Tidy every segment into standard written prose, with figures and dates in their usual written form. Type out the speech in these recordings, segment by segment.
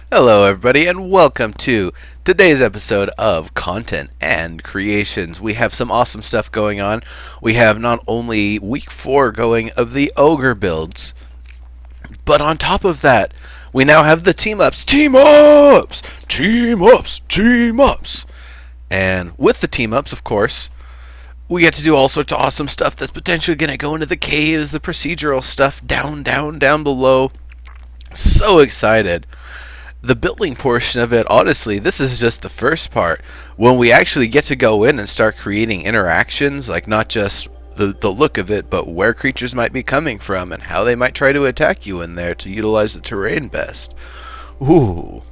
Hello, everybody, and welcome to today's episode of Content and Creations. We have some awesome stuff going on. We have not only week 4 going of the Ogre builds, but on top of that, we now have the team ups. Team ups! Team ups! Team ups! And with the team ups, of course, we get to do all sorts of awesome stuff that's potentially going to go into the caves, the procedural stuff down below. So excited. The building portion of it, honestly, this is just the first part. When we actually get to go in and start creating interactions, like not just the look of it, but where creatures might be coming from and how they might try to attack you in there to utilize the terrain best. Ooh,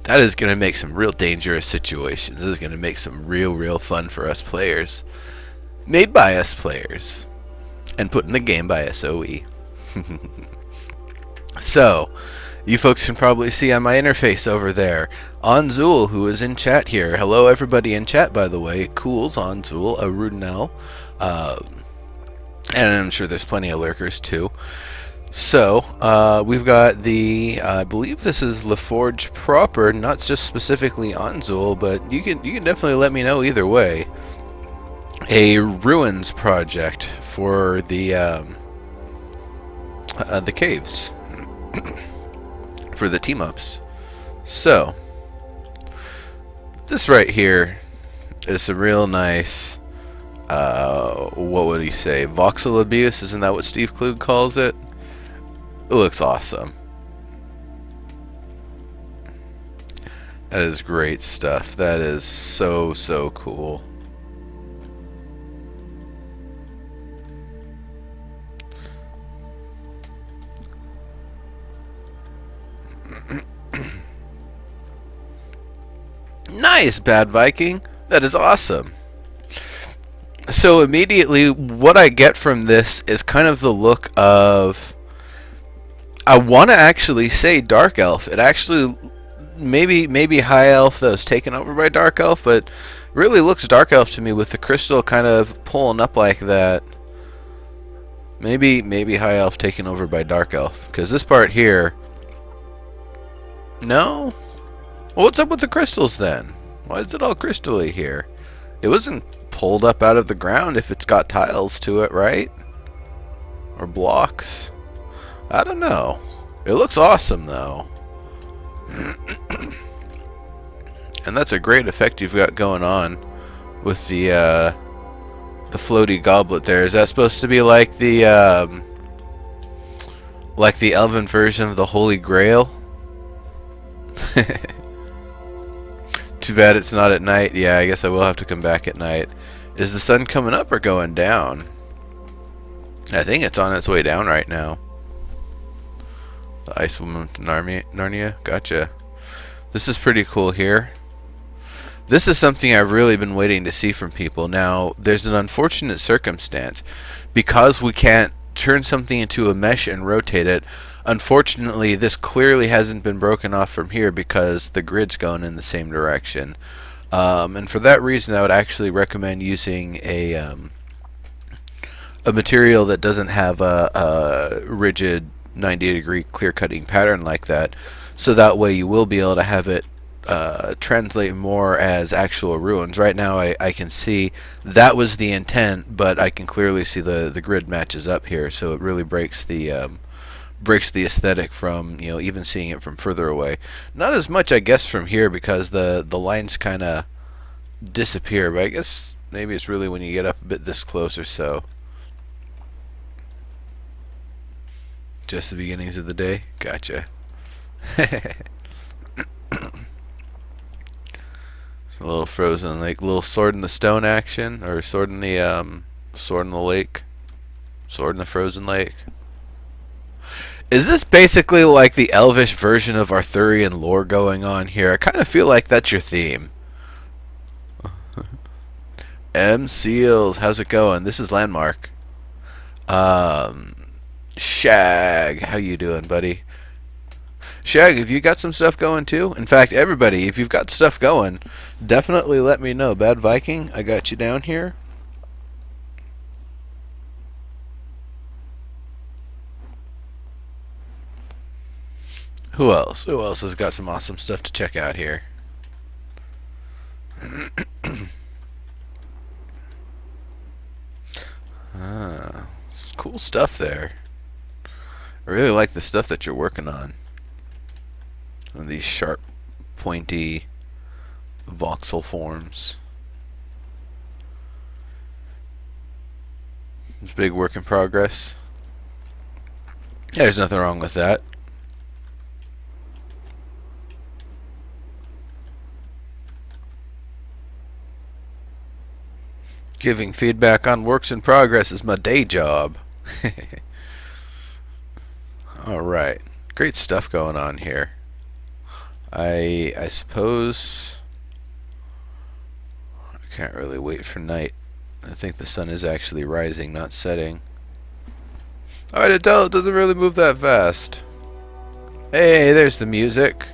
that is going to make some real dangerous situations. This is going to make some real fun for us players. Made by us players. And put in the game by SOE. So, you folks can probably see on my interface over there, Onzul, who is in chat here. Hello, everybody in chat, by the way. Cools, Onzul, Arunel, and I'm sure there's plenty of lurkers too. So, we've got the, I believe this is LaForge proper, not just specifically Onzul, but you can definitely let me know either way. A ruins project for the caves. For the team ups. So this right here is some real nice what would he say, voxel abuse, isn't that what Steve Klug calls it? It looks awesome. That is great stuff. That is so cool. Nice, Bad Viking. That is awesome. So immediately, what I get from this is kind of the look of, I want to actually say Dark Elf. It actually, maybe High Elf that was taken over by Dark Elf, but really looks Dark Elf to me with the crystal kind of pulling up like that. Maybe High Elf taken over by Dark Elf, because this part here, no? Well, what's up with the crystals then? Why is it all crystally here? It wasn't pulled up out of the ground if it's got tiles to it, right? Or blocks? I don't know. It looks awesome though. And that's a great effect you've got going on with the floaty goblet there. Is that supposed to be like the elven version of the Holy Grail? Too bad it's not at night. Yeah, I guess I will have to come back at night. Is the sun coming up or going down? I think it's on its way down right now. The Ice Woman from Narnia? Gotcha. This is pretty cool here. This is something I've really been waiting to see from people. Now, there's an unfortunate circumstance. Because we can't turn something into a mesh and rotate it, unfortunately, this clearly hasn't been broken off from here because the grid's going in the same direction. And for that reason, I would actually recommend using a material that doesn't have a rigid 90-degree clear-cutting pattern like that. So that way you will be able to have it translate more as actual ruins. Right now I can see that was the intent, but I can clearly see the grid matches up here, so it really breaks the aesthetic from, you know, even seeing it from further away. Not as much, I guess, from here because the lines kind of disappear, but I guess maybe it's really when you get up a bit this close or so. Just the beginnings of the day? Gotcha. A little frozen, like little sword in the stone action, or sword in the lake, sword in the frozen lake. Is this basically like the elvish version of Arthurian lore going on here? I kind of feel like that's your theme. M Seals, how's it going? This is Landmark. Shag, how you doing, buddy? Shag, have you got some stuff going too? In fact, everybody, if you've got stuff going, definitely let me know. Bad Viking, I got you down here. Who else? Who else has got some awesome stuff to check out here? It's cool stuff there. I really like the stuff that you're working on. These sharp, pointy voxel forms. It's big work in progress. Yeah, there's nothing wrong with that. Giving feedback on works in progress is my day job. Alright. Great stuff going on here. I suppose I can't really wait for night. I think the sun is actually rising, not setting. Oh, I did tell it doesn't really move that fast. Hey, there's the music.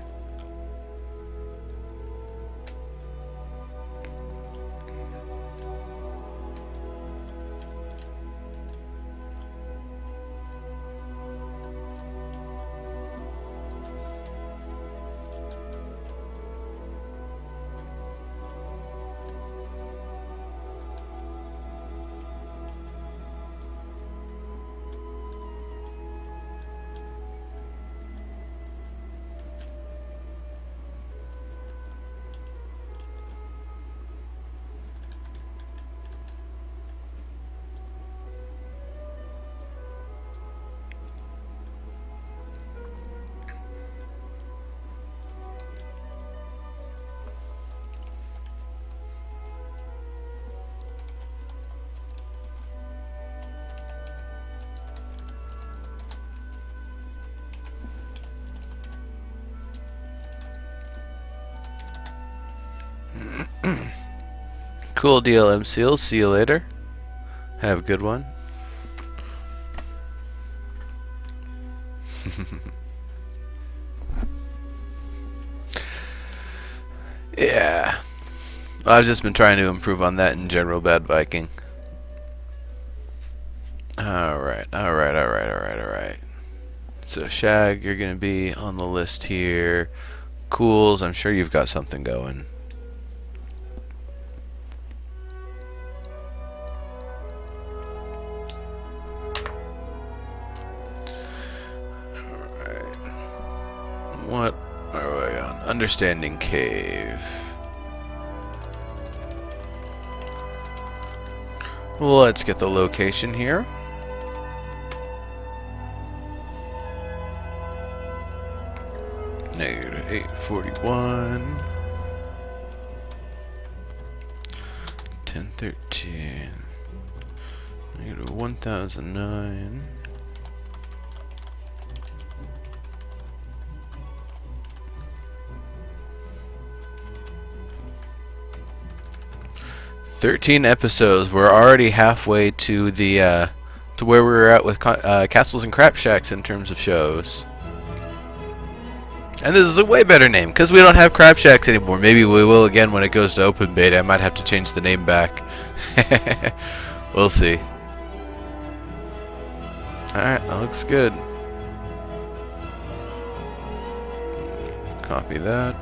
Cool deal, MCL. See you later. Have a good one. Yeah. I've just been trying to improve on that in general, Bad Viking. Alright. So, Shag, you're going to be on the list here. Cools, I'm sure you've got something going. What are we on? Understanding Cave. Let's get the location here. Negative 841. 1013. Negative 1009. "13 episodes. We're already halfway to the to where we were at with Castles and Crap Shacks in terms of shows. And this is a way better name because we don't have Crap Shacks anymore. Maybe we will again when it goes to open beta. I might have to change the name back. We'll see. Alright, that looks good. Copy that.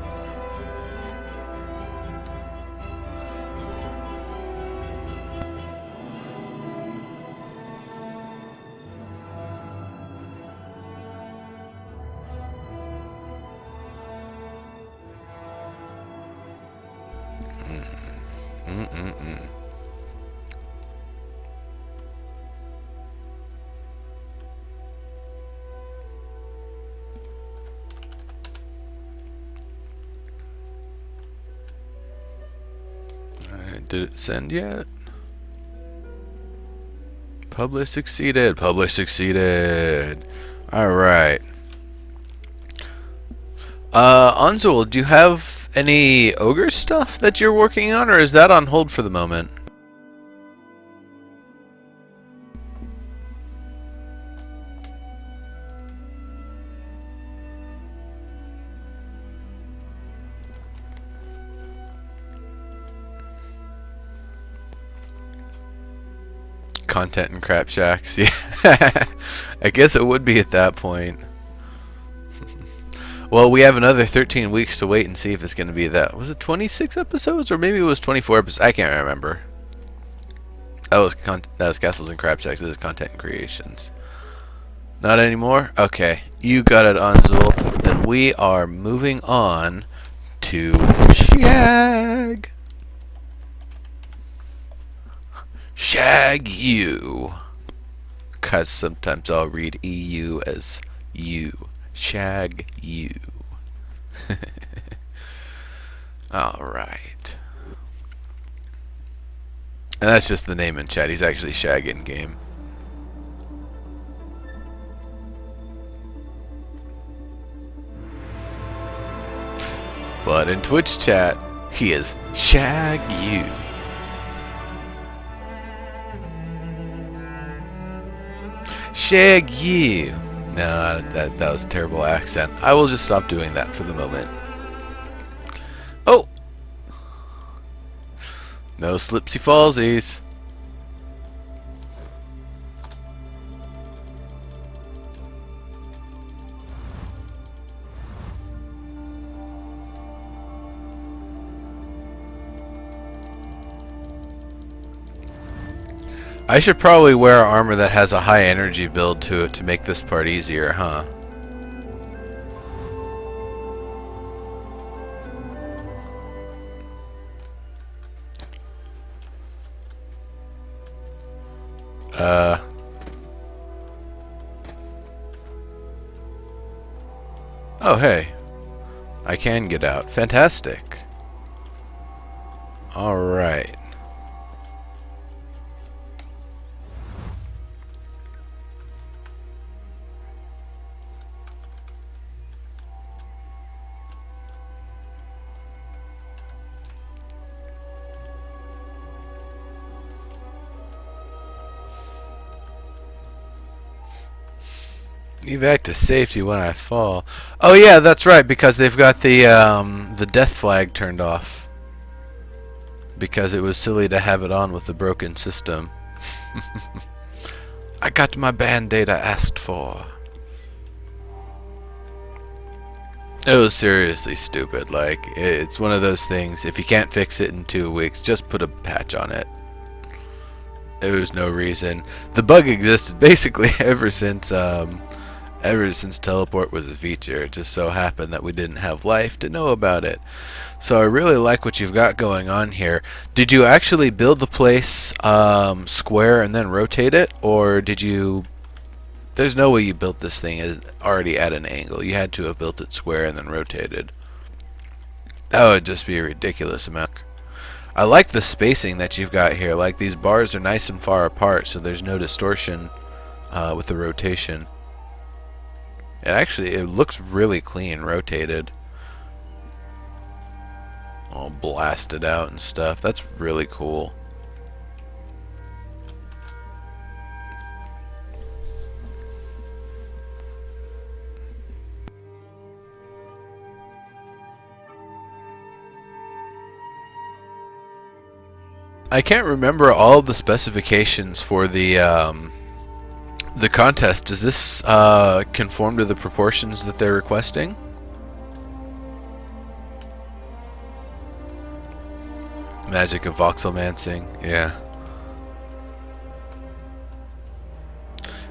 Did it send yet? Publish succeeded. Publish succeeded. Alright. Anzul, do you have any Ogre stuff that you're working on, or is that on hold for the moment? Content and Crap Shacks, yeah. I guess it would be at that point. Well, we have another 13 weeks to wait and see if it's going to be that. Was it 26 episodes or maybe it was 24 episodes? I can't remember. That was Castles and Crab Shacks. This is Content and Creations. Not anymore? Okay. You got it, Anzul. Then we are moving on to Shag. Shag you. Because sometimes I'll read EU as you. Shag you. Alright. And that's just the name in chat. He's actually Shag in game. But in Twitch chat, he is Shag you. Shag you. No, that was a terrible accent. I will just stop doing that for the moment. Oh! No slipsy fallsies. I should probably wear armor that has a high energy build to it to make this part easier, huh? Oh, hey. I can get out. Fantastic. Alright. Evac to safety when I fall. Oh yeah, that's right, because they've got the death flag turned off. Because it was silly to have it on with the broken system. I got my band-aid I asked for. It was seriously stupid. Like, it's one of those things, if you can't fix it in 2 weeks, just put a patch on it. There was no reason. The bug existed basically ever since teleport was a feature. It just so happened that we didn't have life to know about it. So I really like what you've got going on here. Did you actually build the place square and then rotate it? Or did you... There's no way you built this thing already at an angle. You had to have built it square and then rotated. That would just be a ridiculous amount. I like the spacing that you've got here. Like, these bars are nice and far apart, so there's no distortion with the rotation. It looks really clean rotated. All blasted out and stuff. That's really cool. I can't remember all of the specifications for the contest. Does this conform to the proportions that they're requesting? Magic of voxelmancing, yeah.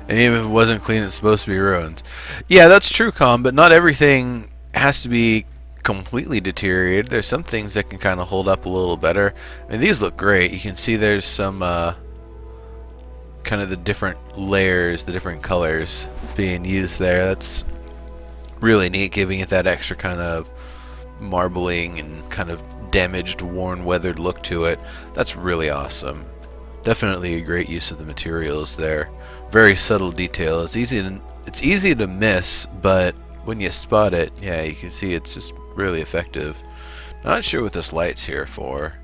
And even if it wasn't clean, it's supposed to be ruined. Yeah, that's true, Com, but not everything has to be completely deteriorated. There's some things that can kind of hold up a little better. I mean, these look great. You can see there's some kind of the different layers, the different colors being used there. That's really neat, giving it that extra kind of marbling and kind of damaged, worn, weathered look to it. That's really awesome. Definitely a great use of the materials there. Very subtle detail. It's easy to miss, but when you spot it, yeah, you can see it's just really effective. Not sure what this light's here for,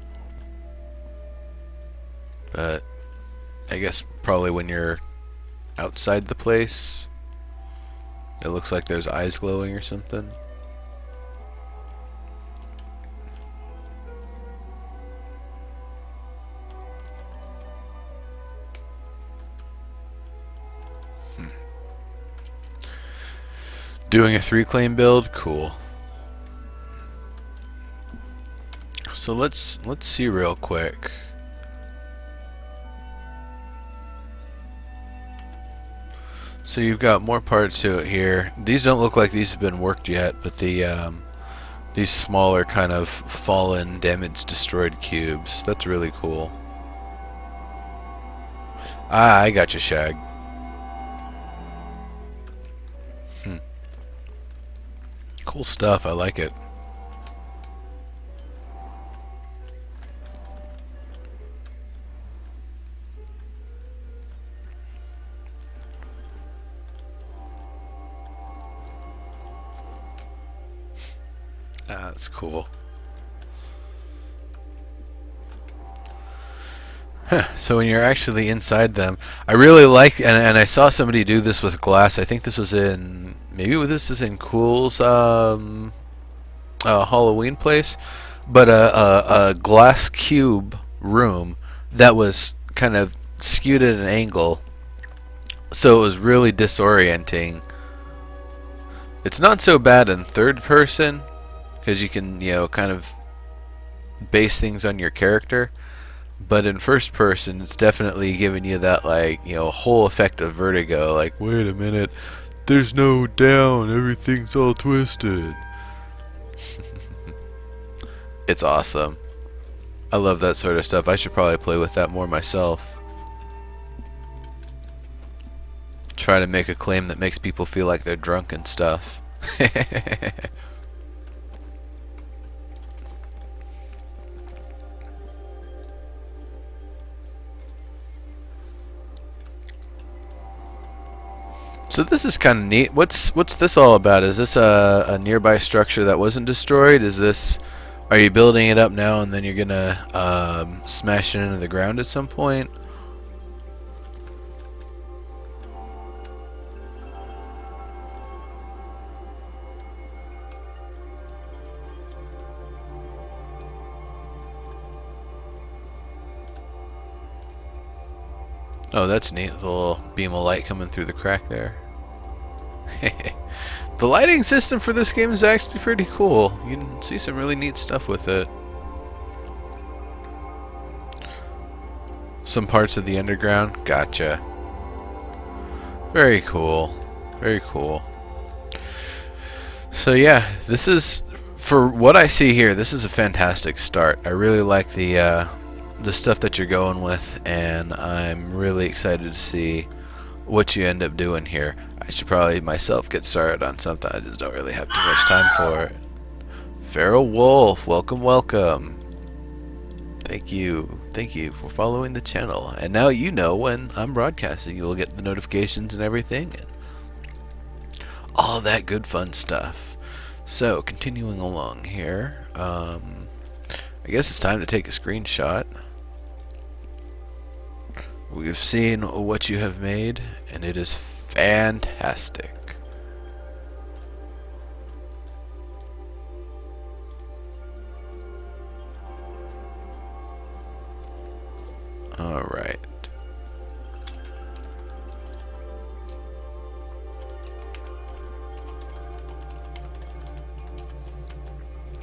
but I guess probably when you're outside the place, it looks like there's eyes glowing or something. Doing a 3 claim build, cool. So let's see real quick. So you've got more parts to it here. These don't look like these have been worked yet, but these smaller kind of fallen, damaged, destroyed cubes. That's really cool. Ah, I got you, Shag. Cool stuff. I like it. Ah, that's cool. So when you're actually inside them, I really like, and I saw somebody do this with glass. I think this was in, maybe this is in Cool's Halloween place, but a glass cube room that was kind of skewed at an angle, so it was really disorienting. It's not so bad in third person, because you can, kind of base things on your character. But in first person, it's definitely giving you that, like, whole effect of vertigo. Like, wait a minute, there's no down, everything's all twisted. It's awesome. I love that sort of stuff. I should probably play with that more myself. Try to make a claim that makes people feel like they're drunk and stuff. So this is kind of neat. What's this all about? Is this a nearby structure that wasn't destroyed? Is this, are you building it up now and then you're gonna smash it into the ground at some point? Oh, that's neat. The little beam of light coming through the crack there. The lighting system for this game is actually pretty cool. You can see some really neat stuff with it. Some parts of the underground. Gotcha. Very cool. Very cool. So yeah, this is, for what I see here, this is a fantastic start. I really like the stuff that you're going with, and I'm really excited to see what you end up doing here. I should probably myself get started on something. I just don't really have too much time for it. Feral Wolf, welcome, welcome. Thank you for following the channel. And now you know when I'm broadcasting. You will get the notifications and everything, and all that good fun stuff. So, continuing along here, I guess it's time to take a screenshot. We've seen what you have made, and it is fantastic. All right.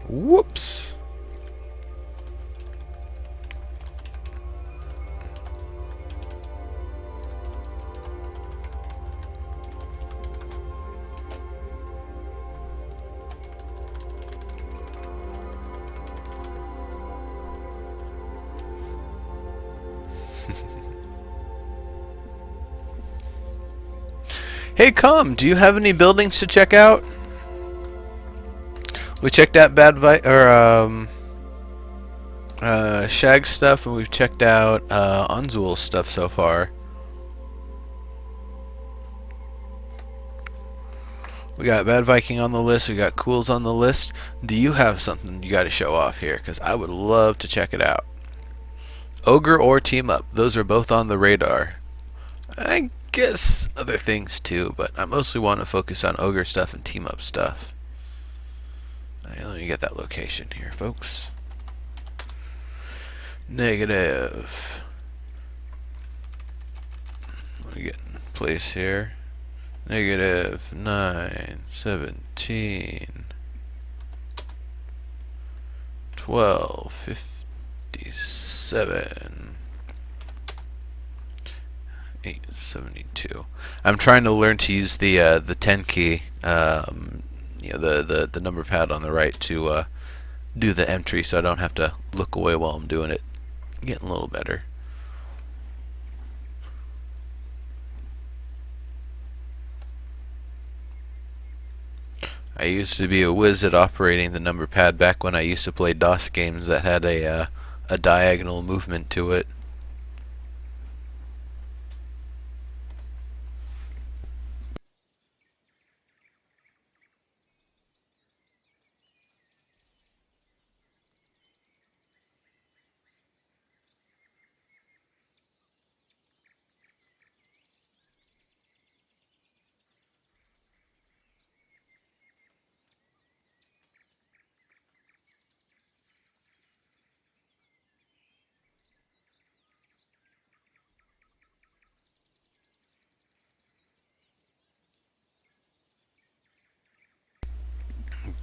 Whoops. Hey, do you have any buildings to check out? We checked out Shag stuff, and we've checked out Unzul's stuff so far. We got Bad Viking on the list, we got Cools on the list. Do you have something you got to show off here? Because I would love to check it out. Ogre or Team Up, those are both on the radar. I guess other things too, but I mostly want to focus on Ogre stuff and Team Up stuff. Let me get that location here, folks. Negative. Let me get in place here. Negative 9, 17, 12, 57, 872. I'm trying to learn to use the 10 key, the number pad on the right to do the entry, so I don't have to look away while I'm doing it. Getting a little better. I used to be a whiz at operating the number pad back when I used to play DOS games that had a diagonal movement to it.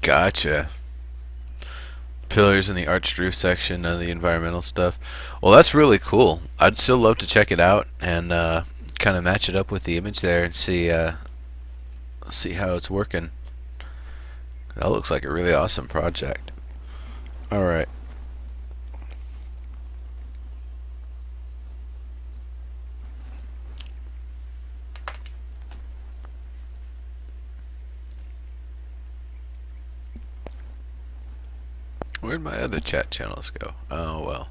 Gotcha. Pillars in the arched roof section of the environmental stuff. Well, that's really cool. I'd still love to check it out and kind of match it up with the image there and see how it's working. That looks like a really awesome project. All right. Where'd my other chat channels go? Oh well.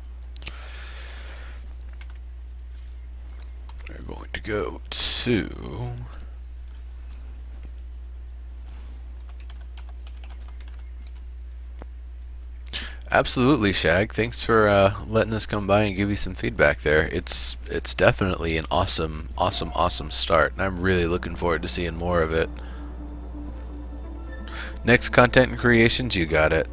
We're going to go to absolutely, Shag. Thanks for letting us come by and give you some feedback there. It's definitely an awesome start, and I'm really looking forward to seeing more of it. Next content and creations, you got it.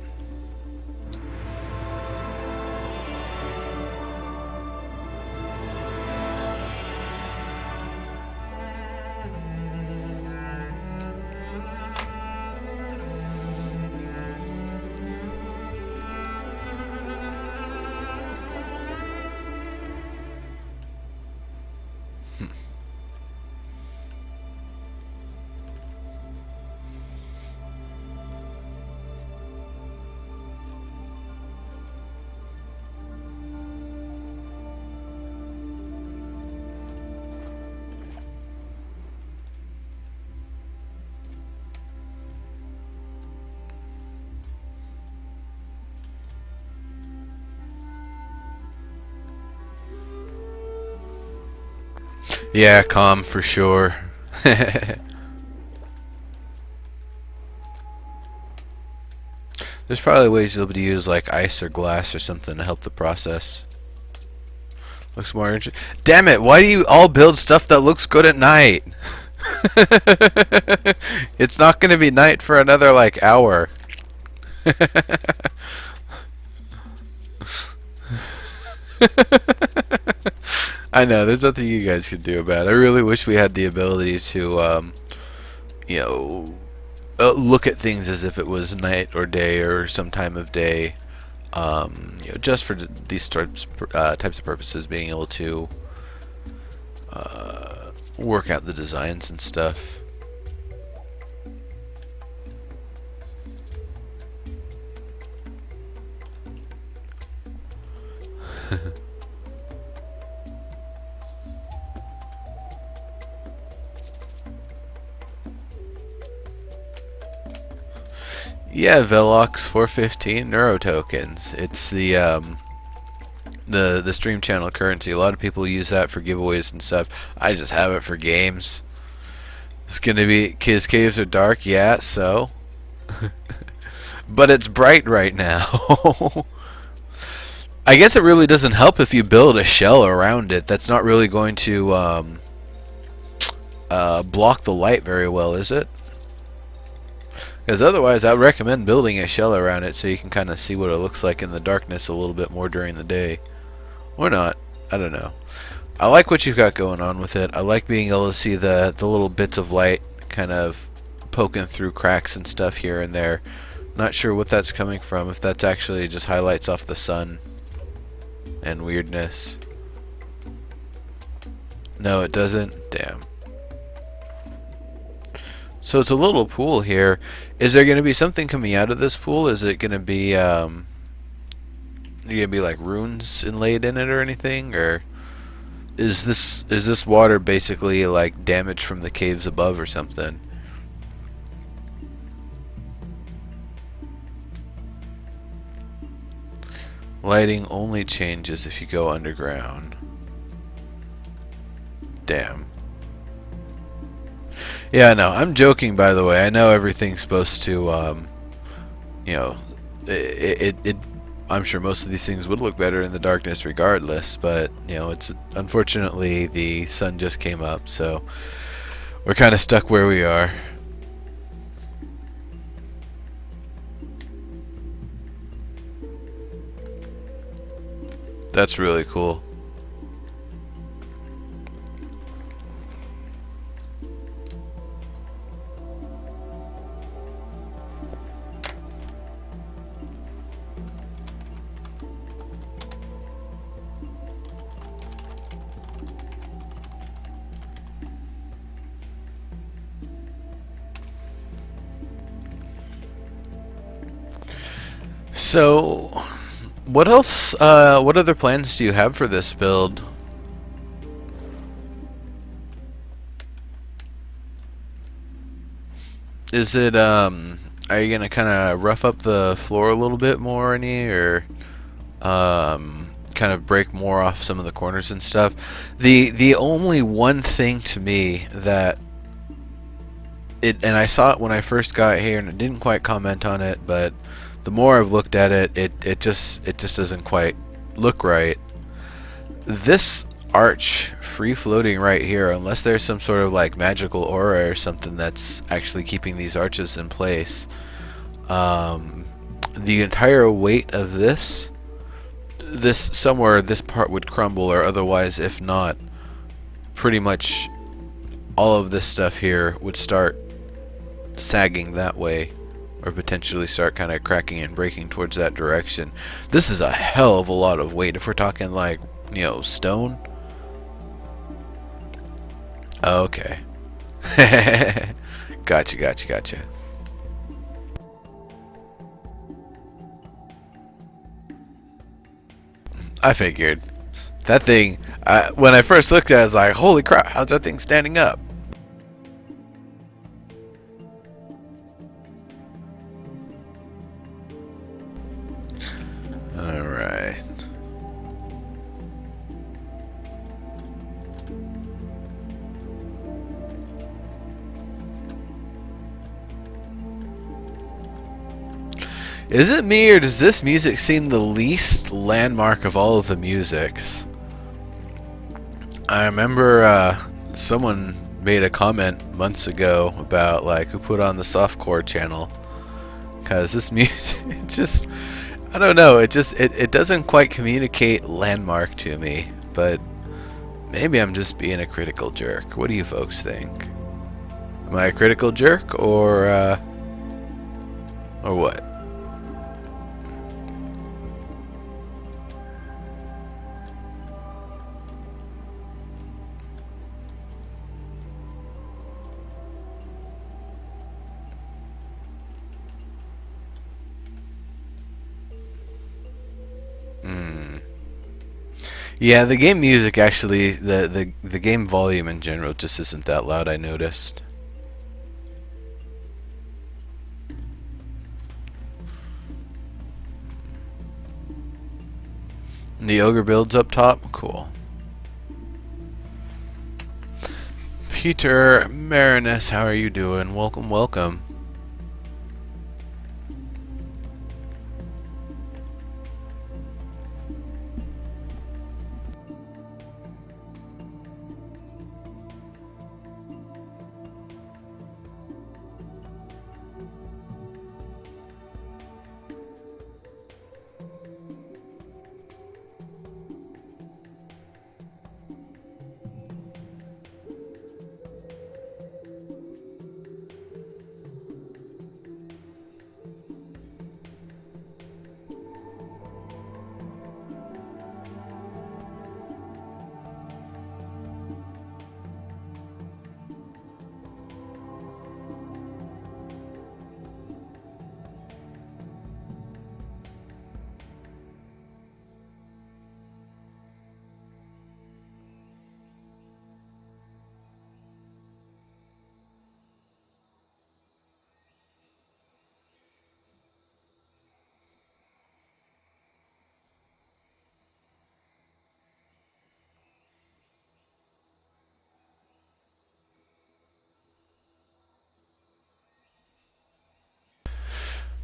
Yeah, calm for sure. There's probably ways you'll be able to use like ice or glass or something to help the process. Looks more interesting. Damn it! Why do you all build stuff that looks good at night? It's not going to be night for another like hour. I know, there's nothing you guys can do about it. I really wish we had the ability to, you know, look at things as if it was night or day or some time of day. You know, just for these types of purposes, being able to work out the designs and stuff. Yeah, Velox 415 neuro tokens. It's the stream channel currency. A lot of people use that for giveaways and stuff. I just have it for games. It's gonna be kids caves are dark, yeah, so but it's bright right now. I guess it really doesn't help if you build a shell around it. That's not really going to block the light very well, is it? Because otherwise, I would recommend building a shell around it so you can kind of see what it looks like in the darkness a little bit more during the day. Or not. I don't know. I like what you've got going on with it. I like being able to see the little bits of light kind of poking through cracks and stuff here and there. Not sure what that's coming from, if that's actually just highlights off the sun and weirdness. No, it doesn't? Damn. So it's a little pool here. Is there going to be something coming out of this pool? Is it going to be like runes inlaid in it or anything, or is this water basically like damage from the caves above or something? Lighting only changes if you go underground. Damn. Yeah, no, I'm joking, by the way. I know everything's supposed to, you know, I'm sure most of these things would look better in the darkness regardless, but, you know, it's unfortunately the sun just came up, so we're kind of stuck where we are. That's really cool. So, what else, what other plans do you have for this build? Is it, are you gonna kind of rough up the floor a little bit more, or, kind of break more off some of the corners and stuff? The only one thing to me that and I saw it when I first got here, and I didn't quite comment on it, but the more I've looked at it, it just doesn't quite look right. This arch free floating right here, unless there's some sort of like magical aura or something that's actually keeping these arches in place, the entire weight of this somewhere this part would crumble, or otherwise, if not, pretty much all of this stuff here would start sagging that way, or potentially start kind of cracking and breaking towards that direction. This is a hell of a lot of weight if we're talking like, you know, stone. Okay. Gotcha. I figured. That thing, when I first looked at it, I was like, holy crap, how's that thing standing up? Alright. Is it me, or does this music seem the least landmark of all of the musics? I remember someone made a comment months ago about like who put on the softcore channel, because this music, it just, I don't know, it doesn't quite communicate landmark to me, but maybe I'm just being a critical jerk. What do you folks think? Am I a critical jerk, or what? Yeah, the game music actually, the game volume in general just isn't that loud, I noticed. And the ogre builds up top? Cool. Peter Marinus, how are you doing? Welcome.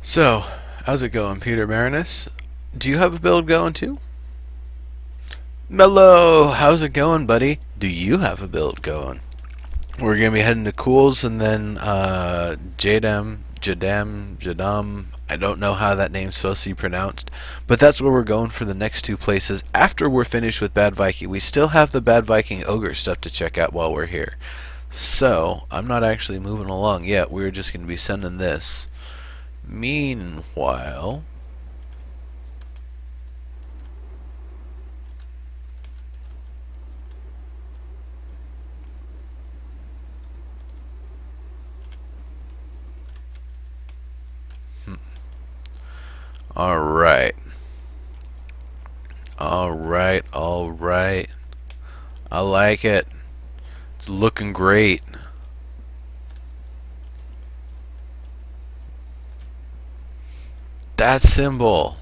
So, how's it going, Peter Marinus? Do you have a build going too? Mello, how's it going, buddy? Do you have a build going? We're gonna be heading to Cools and then Jadam. I don't know how that name's supposed to be pronounced, but that's where we're going for the next two places. After we're finished with Bad Viking, we still have the Bad Viking Ogre stuff to check out while we're here. So I'm not actually moving along yet. We're just gonna be sending this. Meanwhile, all right. All right. I like it. It's looking great. That symbol.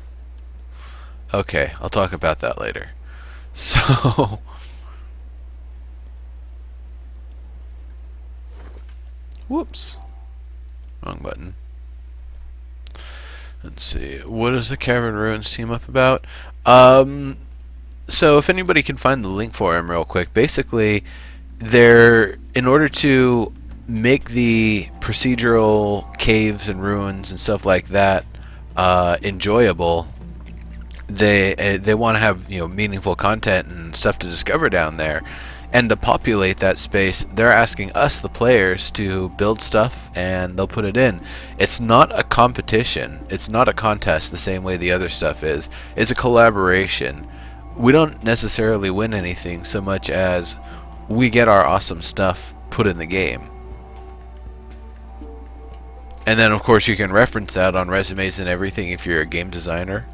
Okay, I'll talk about that later. So, whoops. Wrong button. Let's see. What is the Cavern Ruins team up about? So if anybody can find the link for him real quick, basically, they're in order to make the procedural caves and ruins and stuff like that enjoyable. They want to have meaningful content and stuff to discover down there, and to populate that space, they're asking us, the players, to build stuff and they'll put it in. It's not a competition. It's not a contest the same way the other stuff is. It's a collaboration. We don't necessarily win anything so much as we get our awesome stuff put in the game. And then of course you can reference that on resumes and everything if you're a game designer.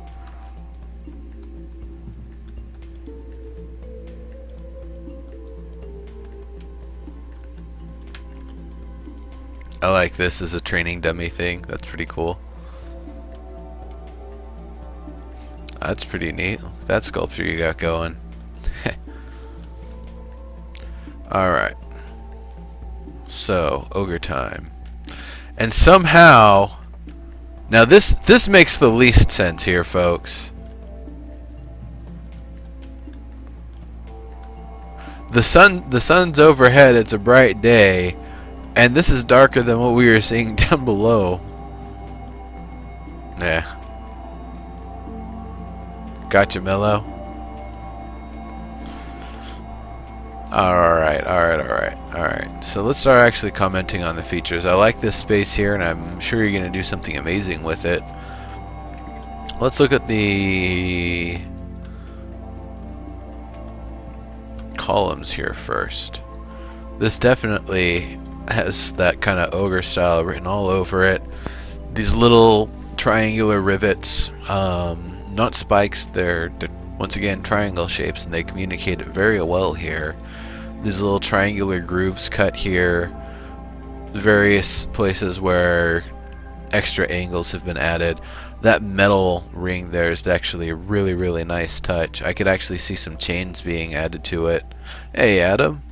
I like this as a training dummy thing. That's pretty cool. That's pretty neat. That sculpture you got going. Alright. So, ogre time. And somehow... Now this makes the least sense here, folks. The sun's overhead, it's a bright day. And this is darker than what we were seeing down below. Yeah. Gotcha, Mello. Alright. So let's start actually commenting on the features. I like this space here, and I'm sure you're going to do something amazing with it. Let's look at the columns here first. This definitely has that kind of ogre style written all over it. These little triangular rivets, not spikes, they're once again triangle shapes, and they communicate it very well here. These little triangular grooves cut here, various places where extra angles have been added. That metal ring there is actually a really, really nice touch. I could actually see some chains being added to it. Hey, Adam.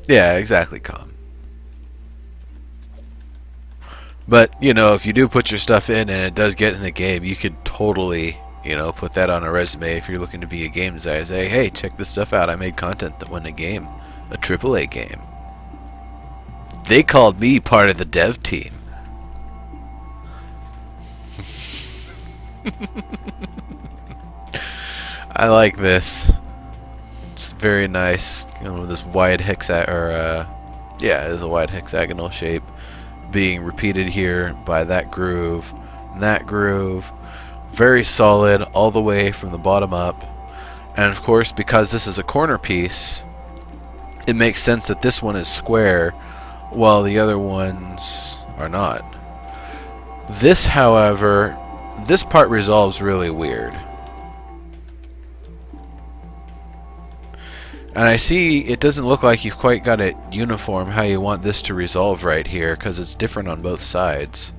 Yeah, exactly, Com. But, if you do put your stuff in and it does get in the game, you could totally, put that on a resume if you're looking to be a game designer. Say, hey, check this stuff out. I made content that won a game. A AAA game. They called me part of the dev team. I like this. It's very nice. This wide yeah, it is a wide hexagonal shape being repeated here by that groove and that groove. Very solid all the way from the bottom up. And of course, because this is a corner piece, it makes sense that this one is square while the other ones are not. This, however, this part resolves really weird. And I see it doesn't look like you've quite got it uniform how you want this to resolve right here, because it's different on both sides.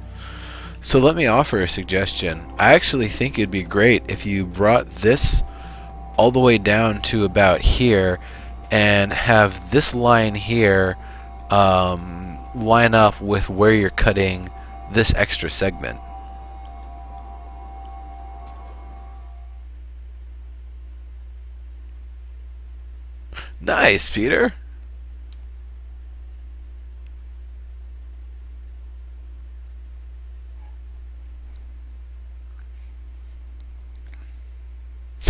So let me offer a suggestion. I actually think it'd be great if you brought this all the way down to about here and have this line here line up with where you're cutting this extra segment. Nice, Peter.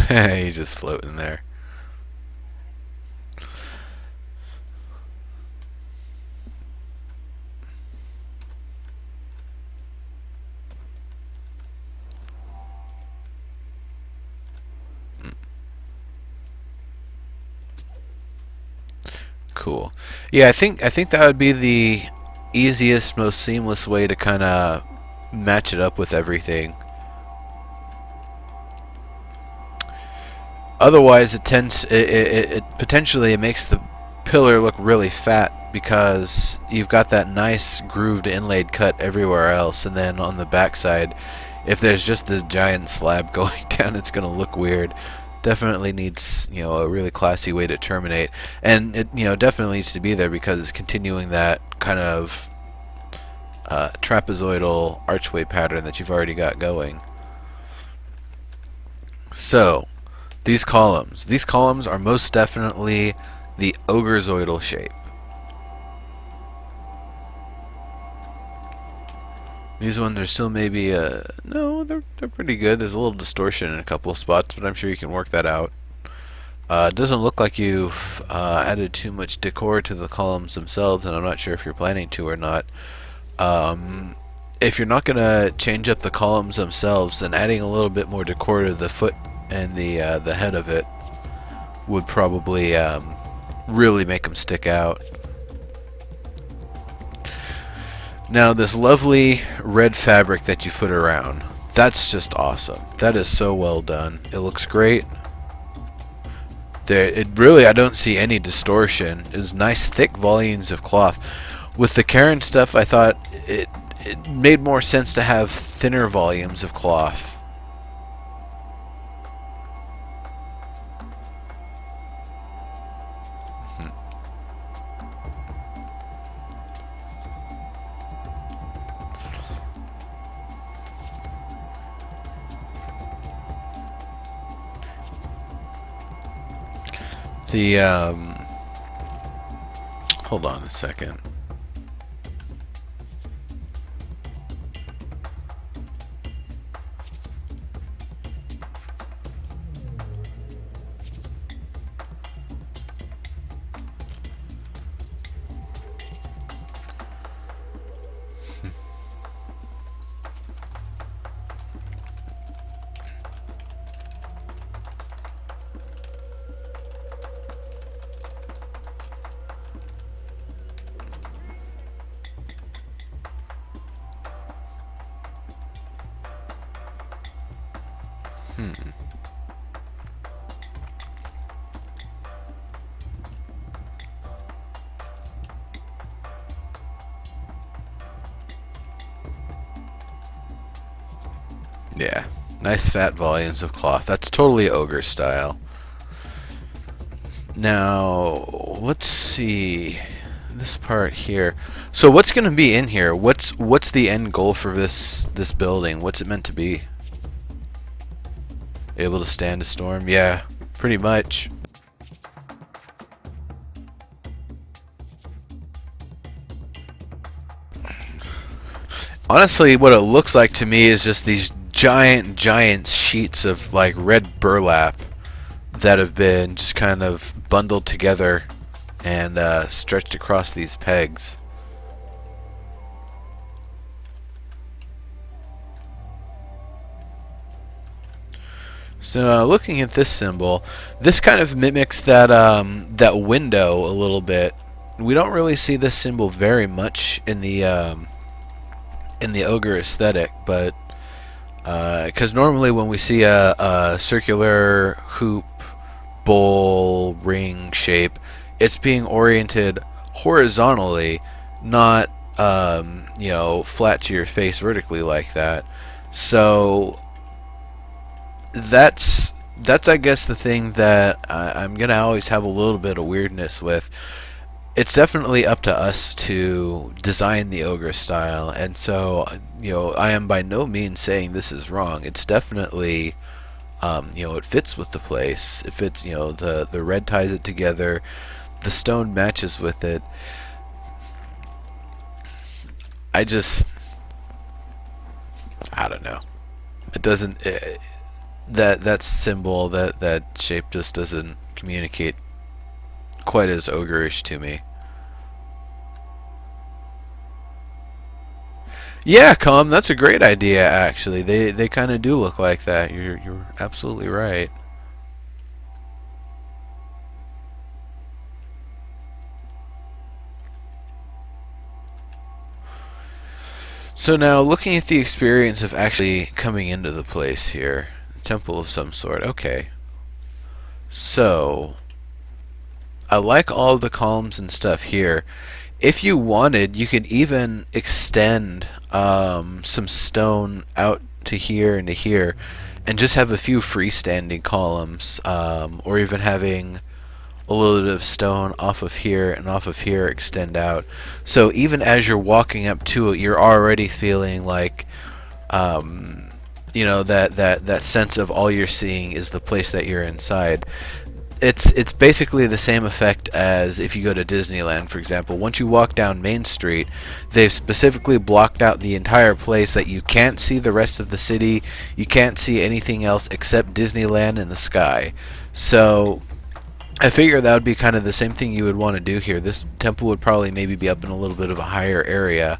He's just floating there. Cool. Yeah, I think that would be the easiest, most seamless way to kind of match it up with everything. Otherwise, it potentially it makes the pillar look really fat because you've got that nice grooved inlaid cut everywhere else, and then on the backside, if there's just this giant slab going down, it's going to look weird. Definitely needs, a really classy way to terminate, and it definitely needs to be there because it's continuing that kind of trapezoidal archway pattern that you've already got going. So these columns are most definitely the ogrezoidal shape. These ones are still maybe no, they're pretty good. There's a little distortion in a couple of spots, but I'm sure you can work that out. It doesn't look like you've added too much decor to the columns themselves, and I'm not sure if you're planning to or not. If you're not going to change up the columns themselves, then adding a little bit more decor to the foot and the head of it would probably really make them stick out. Now, this lovely red fabric that you put around, that's just awesome. That is so well done. It looks great. I don't see any distortion. It's nice, thick volumes of cloth. With the Karen stuff, I thought it made more sense to have thinner volumes of cloth. The hold on a second. Yeah, nice fat volumes of cloth. That's totally ogre style. Now, let's see this part here. So what's going to be in here? What's the end goal for this building? What's it meant to be? Able to stand a storm? Yeah, pretty much. Honestly, what it looks like to me is just these giant sheets of like red burlap that have been just kind of bundled together and stretched across these pegs. So looking at this symbol, this kind of mimics that that window a little bit. We don't really see this symbol very much in the ogre aesthetic, but because normally when we see a circular hoop, bowl, ring shape, it's being oriented horizontally, not flat to your face vertically like that. So that's I guess the thing that I'm gonna always have a little bit of weirdness with. it's definitely up to us to design the ogre style, and so I am by no means saying this is wrong. It's definitely it fits with the place. It fits. The red ties it together. The stone matches with it. I just I don't know. It doesn't. That symbol, that shape just doesn't communicate quite as ogreish to me. Yeah, that's a great idea. Actually, they kind of do look like that. You're absolutely right. So now, looking at the experience of actually coming into the place here, temple of some sort. Okay, so I like all of the columns and stuff here. If you wanted, you could even extend some stone out to here and to here, and just have a few freestanding columns, or even having a little bit of stone off of here and off of here extend out. So even as you're walking up to it, you're already feeling like, that sense of all you're seeing is the place that you're inside. It's basically the same effect as if you go to Disneyland, for example. Once you walk down Main Street, they've specifically blocked out the entire place that you can't see the rest of the city. You can't see anything else except Disneyland in the sky. So I figure that would be kind of the same thing you would want to do here. This temple would probably maybe be up in a little bit of a higher area,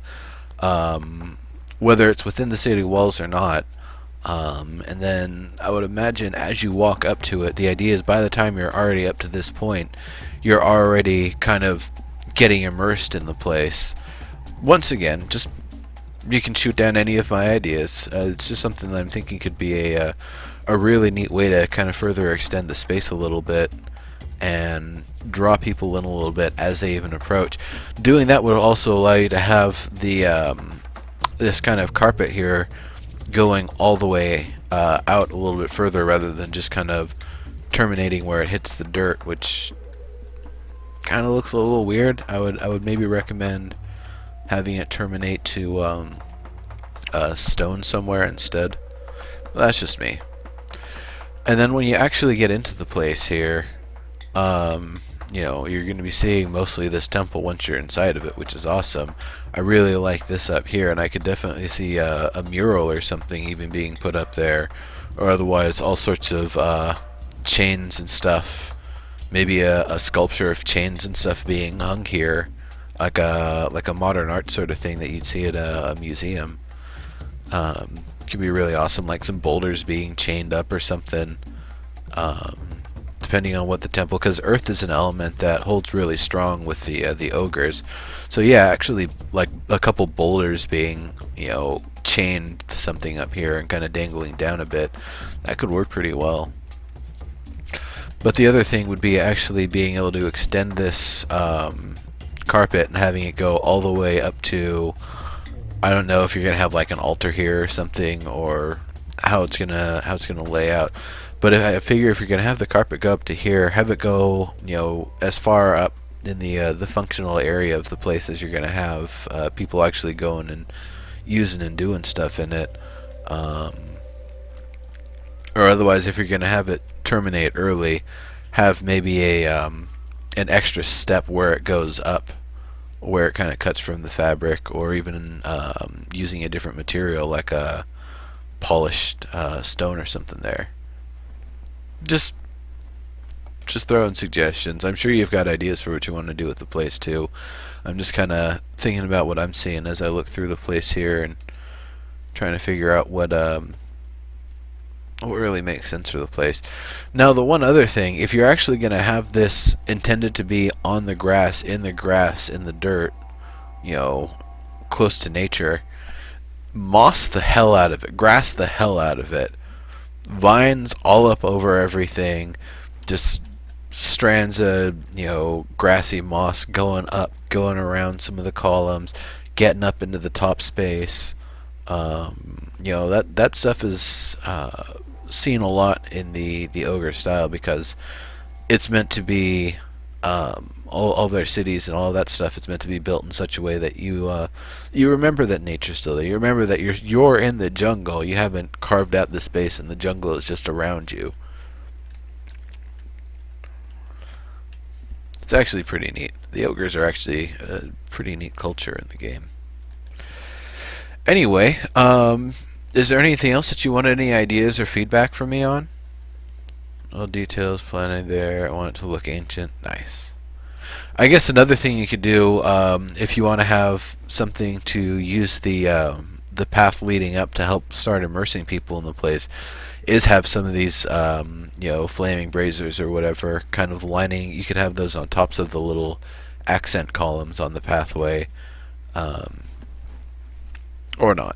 whether it's within the city walls or not. And then I would imagine as you walk up to it, the idea is by the time you're already up to this point, you're already kind of getting immersed in the place. Once again, just you can shoot down any of my ideas. It's just something that I'm thinking could be a really neat way to kind of further extend the space a little bit and draw people in a little bit as they even approach. Doing that would also allow you to have the this kind of carpet here going all the way out a little bit further rather than just kind of terminating where it hits the dirt, which kind of looks a little weird. I would maybe recommend having it terminate to stone somewhere instead. Well, that's just me. And then when you actually get into the place here, you're going to be seeing mostly this temple once you're inside of it, which is awesome. I really like this up here, and I could definitely see a mural or something even being put up there, or otherwise all sorts of chains and stuff. Maybe a sculpture of chains and stuff being hung here, like a modern art sort of thing that you'd see at a museum. Could be really awesome, like some boulders being chained up or something. Depending on what the temple, because earth is an element that holds really strong with the ogres. So yeah, actually, like a couple boulders being chained to something up here and kind of dangling down a bit, that could work pretty well. But the other thing would be actually being able to extend this carpet and having it go all the way up to, I don't know if you're gonna have like an altar here or something, or how it's gonna lay out. But I figure if you're gonna have the carpet go up to here, have it go as far up in the functional area of the place as you're gonna have people actually going and using and doing stuff in it. Or otherwise, if you're gonna have it terminate early, have maybe an extra step where it goes up, where it kind of cuts from the fabric, or even using a different material like a polished stone or something there. Just throwing suggestions. I'm sure you've got ideas for what you want to do with the place too. I'm just kind of thinking about what I'm seeing as I look through the place here and trying to figure out what really makes sense for the place. Now, the one other thing, if you're actually going to have this intended to be on the grass, in the dirt, close to nature, moss the hell out of it, grass the hell out of it. Vines all up over everything, just strands of grassy moss going up, going around some of the columns, getting up into the top space. That stuff is seen a lot in the ogre style because it's meant to be all their cities and all that stuff. It's meant to be built in such a way that you remember that nature's still there. You remember that you're in the jungle. You haven't carved out the space, and the jungle is just around you. It's actually pretty neat. The ogres are actually a pretty neat culture in the game. Anyway, is there anything else that you want, any ideas or feedback from me on? All details planted there. I want it to look ancient. Nice. I guess another thing you could do, if you want to have something to use the path leading up to help start immersing people in the place, is have some of these flaming braziers or whatever kind of lining. You could have those on tops of the little accent columns on the pathway, or not.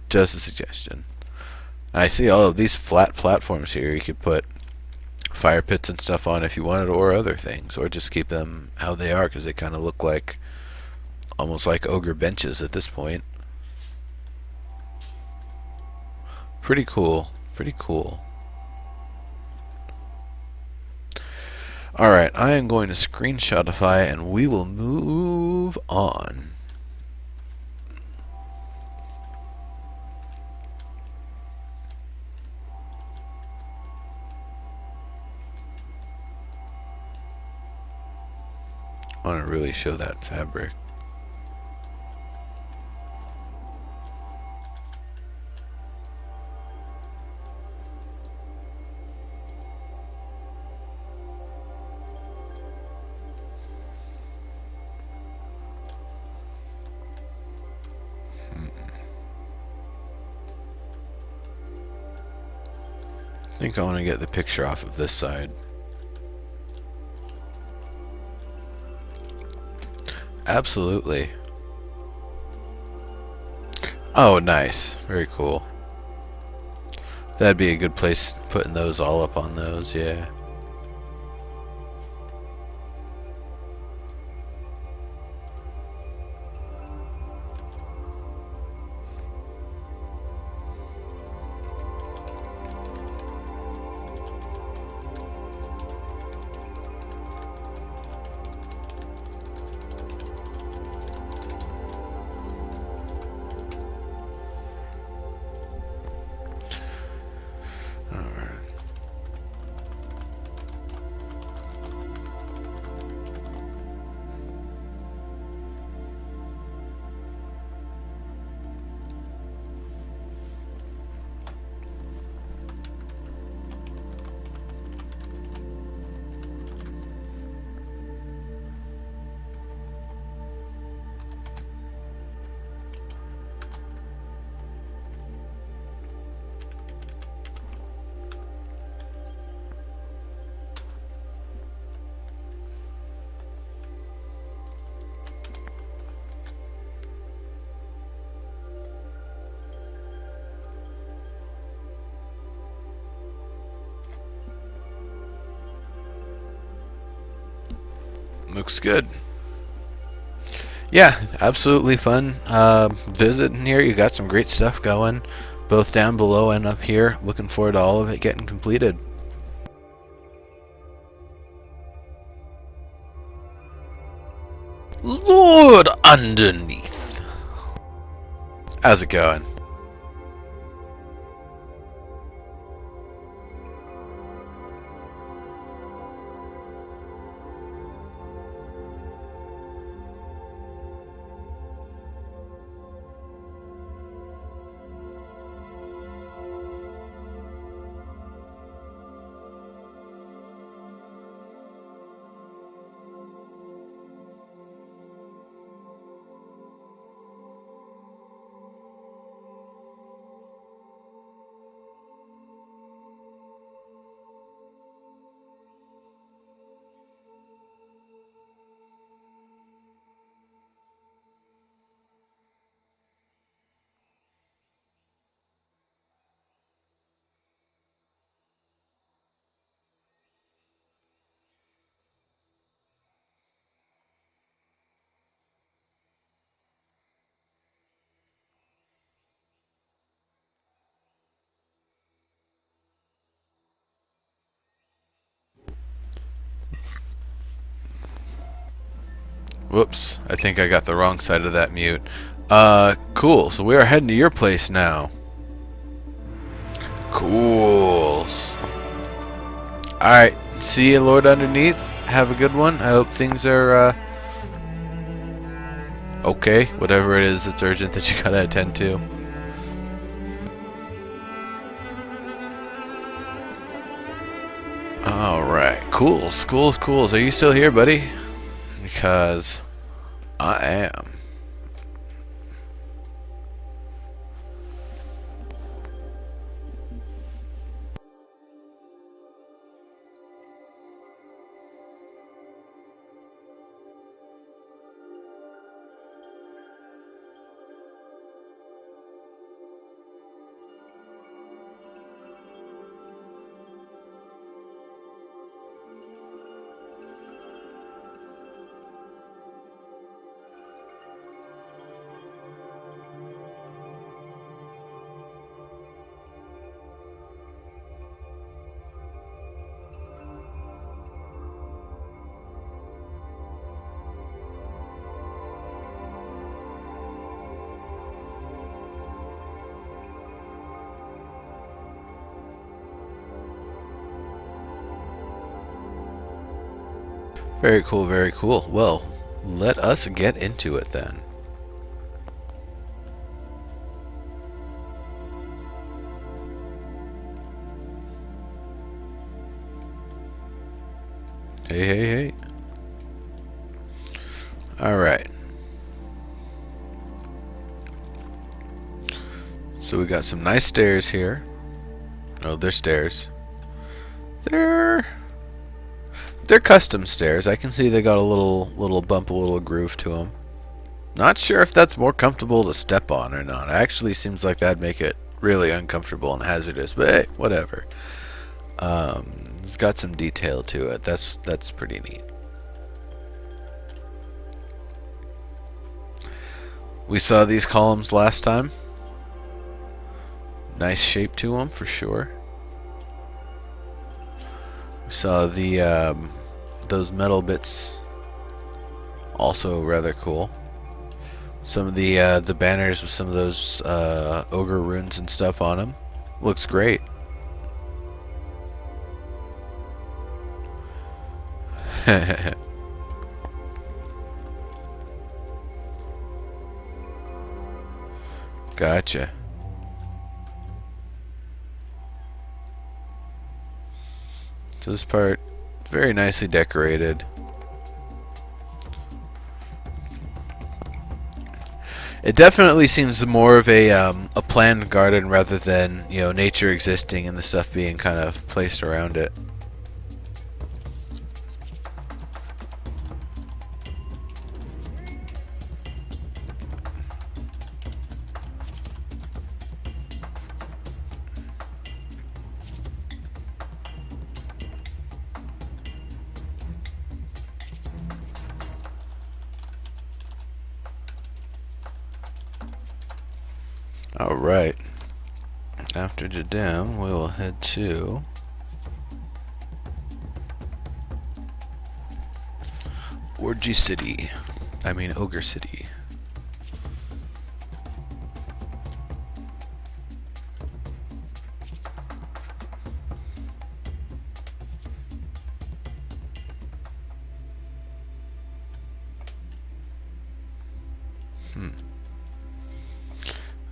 Just a suggestion. I see all of these flat platforms here. You could put fire pits and stuff on if you wanted, or other things, or just keep them how they are, because they kind of look like almost like ogre benches at this point. Pretty cool. Pretty cool. Alright, I am going to screenshotify and we will move on. I want to really show that fabric. I think I want to get the picture off of this side. Absolutely. Oh, nice. Very cool. That'd be a good place, putting those all up on those, yeah. Looks good. Yeah, absolutely fun visit in here. You got some great stuff going, both down below and up here. Looking forward to all of it getting completed. Lord underneath. How's it going? Whoops, I think I got the wrong side of that mute. Cool. So we are heading to your place now. Cools. Alright, see you, Lord Underneath. Have a good one. I hope things are, okay. Whatever it is that's urgent that you gotta attend to. Alright, cools. Are you still here, buddy? Because I am. Very cool, very cool. Well, let us get into it then. Hey. Alright. So we got some nice stairs here. Oh, they're stairs. They're custom stairs. I can see they got a little bump, a little groove to them. Not sure if that's more comfortable to step on or not. It actually seems like that'd make it really uncomfortable and hazardous, but hey, whatever. It's got some detail to it. That's pretty neat. We saw these columns last time. Nice shape to them for sure. We saw the those metal bits, also rather cool. Some of the banners with some of those ogre runes and stuff on them. Looks great. Gotcha. So this part, very nicely decorated. It definitely seems more of a planned garden rather than, you know, nature existing and the stuff being kind of placed around it. Alright, after Jadam, we will head to Ogre City. Ogre City.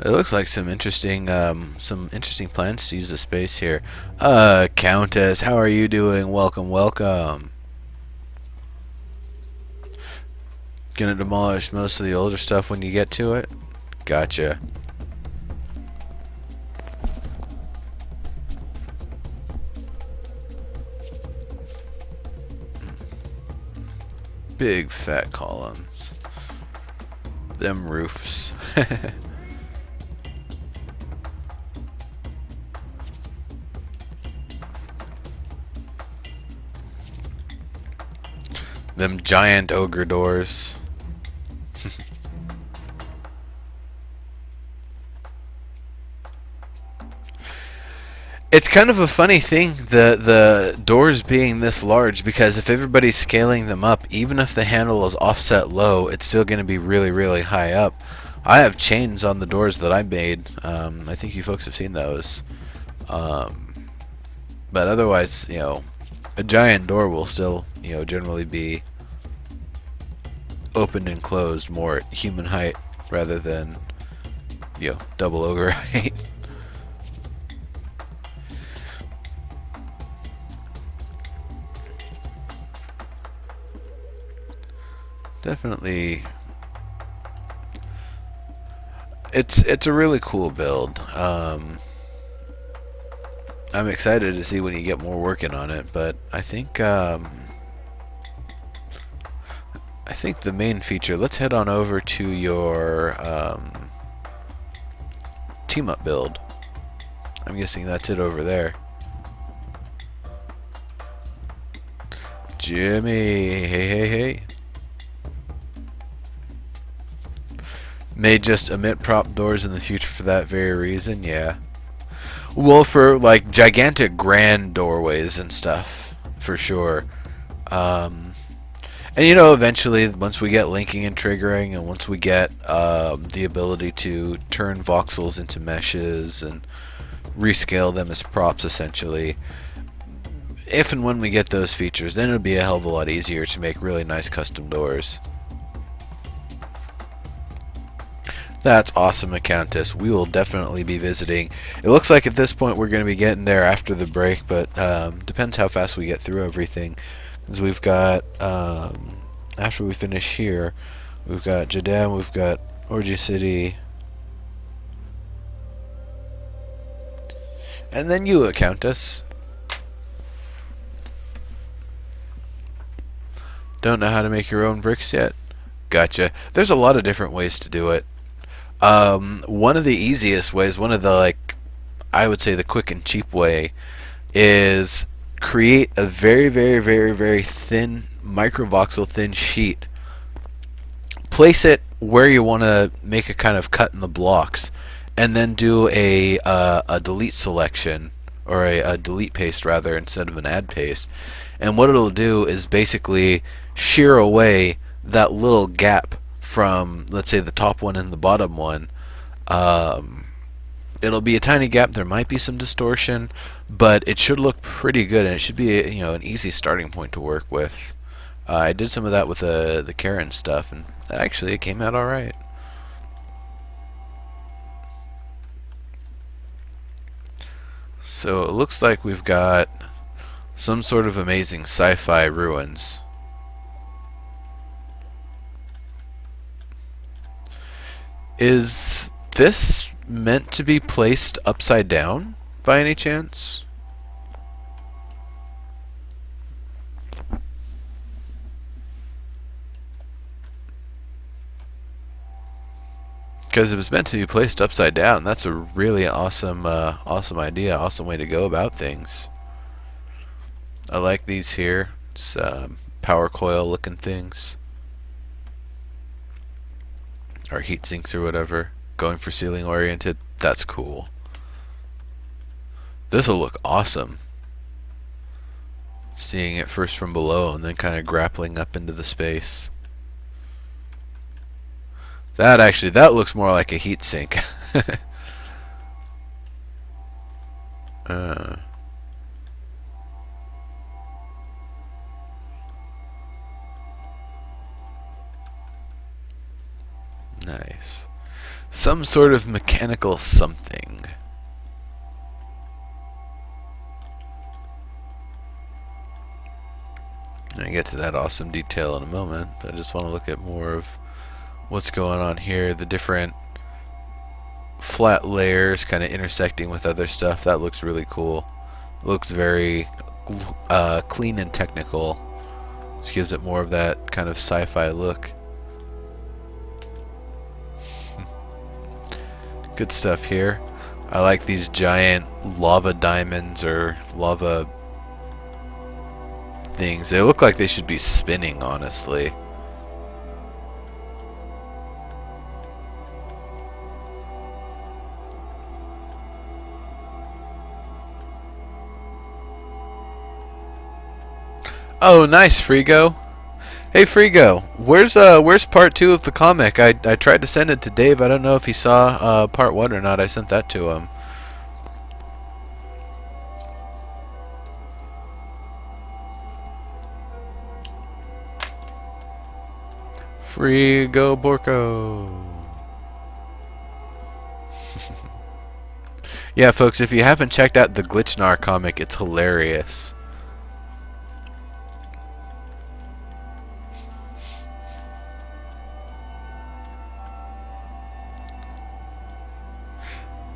It looks like some interesting plans to use the space here. Countess, how are you doing? Welcome. Gonna demolish most of the older stuff when you get to it? Gotcha. Big fat columns. Them roofs. Them giant ogre doors. It's kind of a funny thing, the doors being this large, because if everybody's scaling them up, even if the handle is offset low, it's still going to be really, really high up. I have chains on the doors that I made. I think you folks have seen those. But otherwise, a giant door will still, generally be opened and closed more at human height rather than, double ogre height. Definitely, it's a really cool build. I'm excited to see when you get more working on it, but I think the main feature. Let's head on over to your team up build. I'm guessing that's it over there. Jimmy, hey. May just omit prop doors in the future for that very reason, yeah. Well, for like gigantic grand doorways and stuff, for sure. And eventually, once we get linking and triggering, and once we get the ability to turn voxels into meshes and rescale them as props, essentially, if and when we get those features, then it'll be a hell of a lot easier to make really nice custom doors. That's awesome, Countess. We will definitely be visiting. It looks like at this point we're going to be getting there after the break, but depends how fast we get through everything. Because we've got, after we finish here, we've got Jadam, we've got Orgy City, and then you, Countess. Don't know how to make your own bricks yet? Gotcha. There's a lot of different ways to do it. One of the easiest ways, one of the, I would say the quick and cheap way, is create a very, very, very, very thin, microvoxel thin sheet. Place it where you want to make a kind of cut in the blocks, and then do a delete selection, or a delete paste rather, instead of an add paste. And what it'll do is basically shear away that little gap from, let's say, the top one and the bottom one. It'll be a tiny gap. There might be some distortion, but it should look pretty good, and it should be an easy starting point to work with. I did some of that with the Karen stuff, and actually it came out all right. So it looks like we've got some sort of amazing sci-fi ruins. Is this meant to be placed upside down by any chance? Because if it's meant to be placed upside down, that's a really awesome, awesome idea, awesome way to go about things. I like these here. It's power coil looking things. Or heat sinks or whatever. Going for ceiling oriented. That's cool. This will look awesome. Seeing it first from below and then kind of grappling up into the space. That looks more like a heat sink. Nice. Some sort of mechanical something. I'll get to that awesome detail in a moment, but I just want to look at more of what's going on here. The different flat layers kind of intersecting with other stuff. That looks really cool. Looks very clean and technical. Which gives it more of that kind of sci-fi look. Good stuff here. I like these giant lava diamonds or lava things. They look like they should be spinning, honestly. Oh, nice, Frigo. Hey, Frigo. Where's part 2 of the comic? I tried to send it to Dave. I don't know if he saw part 1 or not. I sent that to him. Frigo Borco. Yeah, folks, if you haven't checked out the Glitchnar comic, it's hilarious.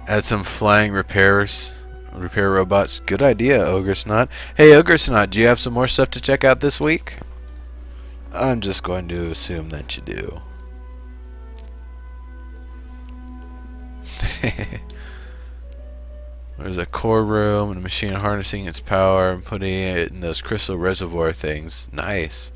Add some flying repair robots. Good idea, Ogres Not. Hey, Ogres Not, do you have some more stuff to check out this week? I'm just going to assume that you do. There's a core room and a machine harnessing its power and putting it in those crystal reservoir things. Nice.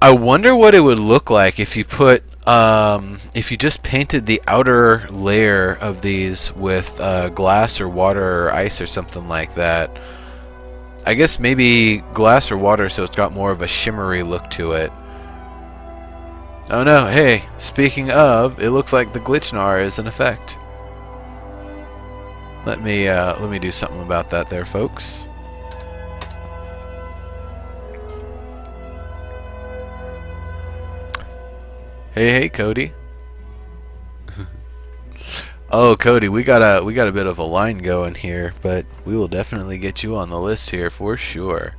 I wonder what it would look like if you put if you just painted the outer layer of these with glass or water or ice or something like that. I guess maybe glass or water so it's got more of a shimmery look to it. Oh no, hey, speaking of, it looks like the Glitchnar is in effect. Let me do something about that there, folks. Hey, Cody. Oh, Cody, we got a bit of a line going here, but we will definitely get you on the list here for sure.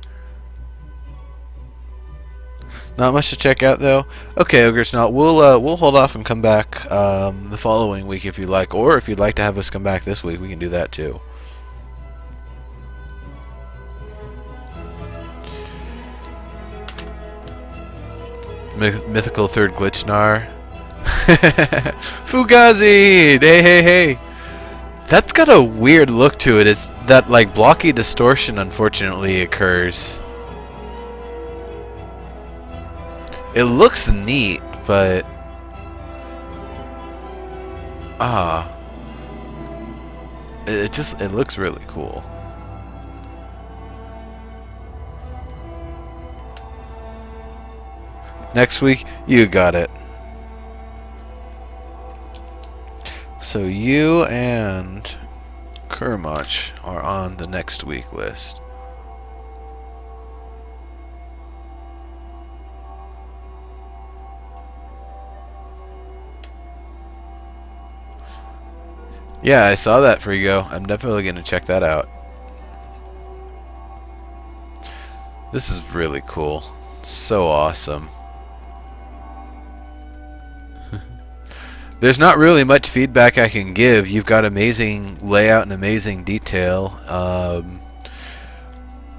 Not much to check out though. Okay, Ogres, now we'll hold off and come back the following week if you'd like, or if you'd like to have us come back this week, we can do that too. Mythical third Glitchnar. Fugazi! Hey. That's got a weird look to it. It's that like blocky distortion unfortunately occurs. It looks neat, but it looks really cool. Next week, you got it. So you and Kermach are on the next week list. Yeah, I saw that, Frigo. I'm definitely going to check that out. This is really cool. So awesome. There's not really much feedback I can give. You've got amazing layout and amazing detail.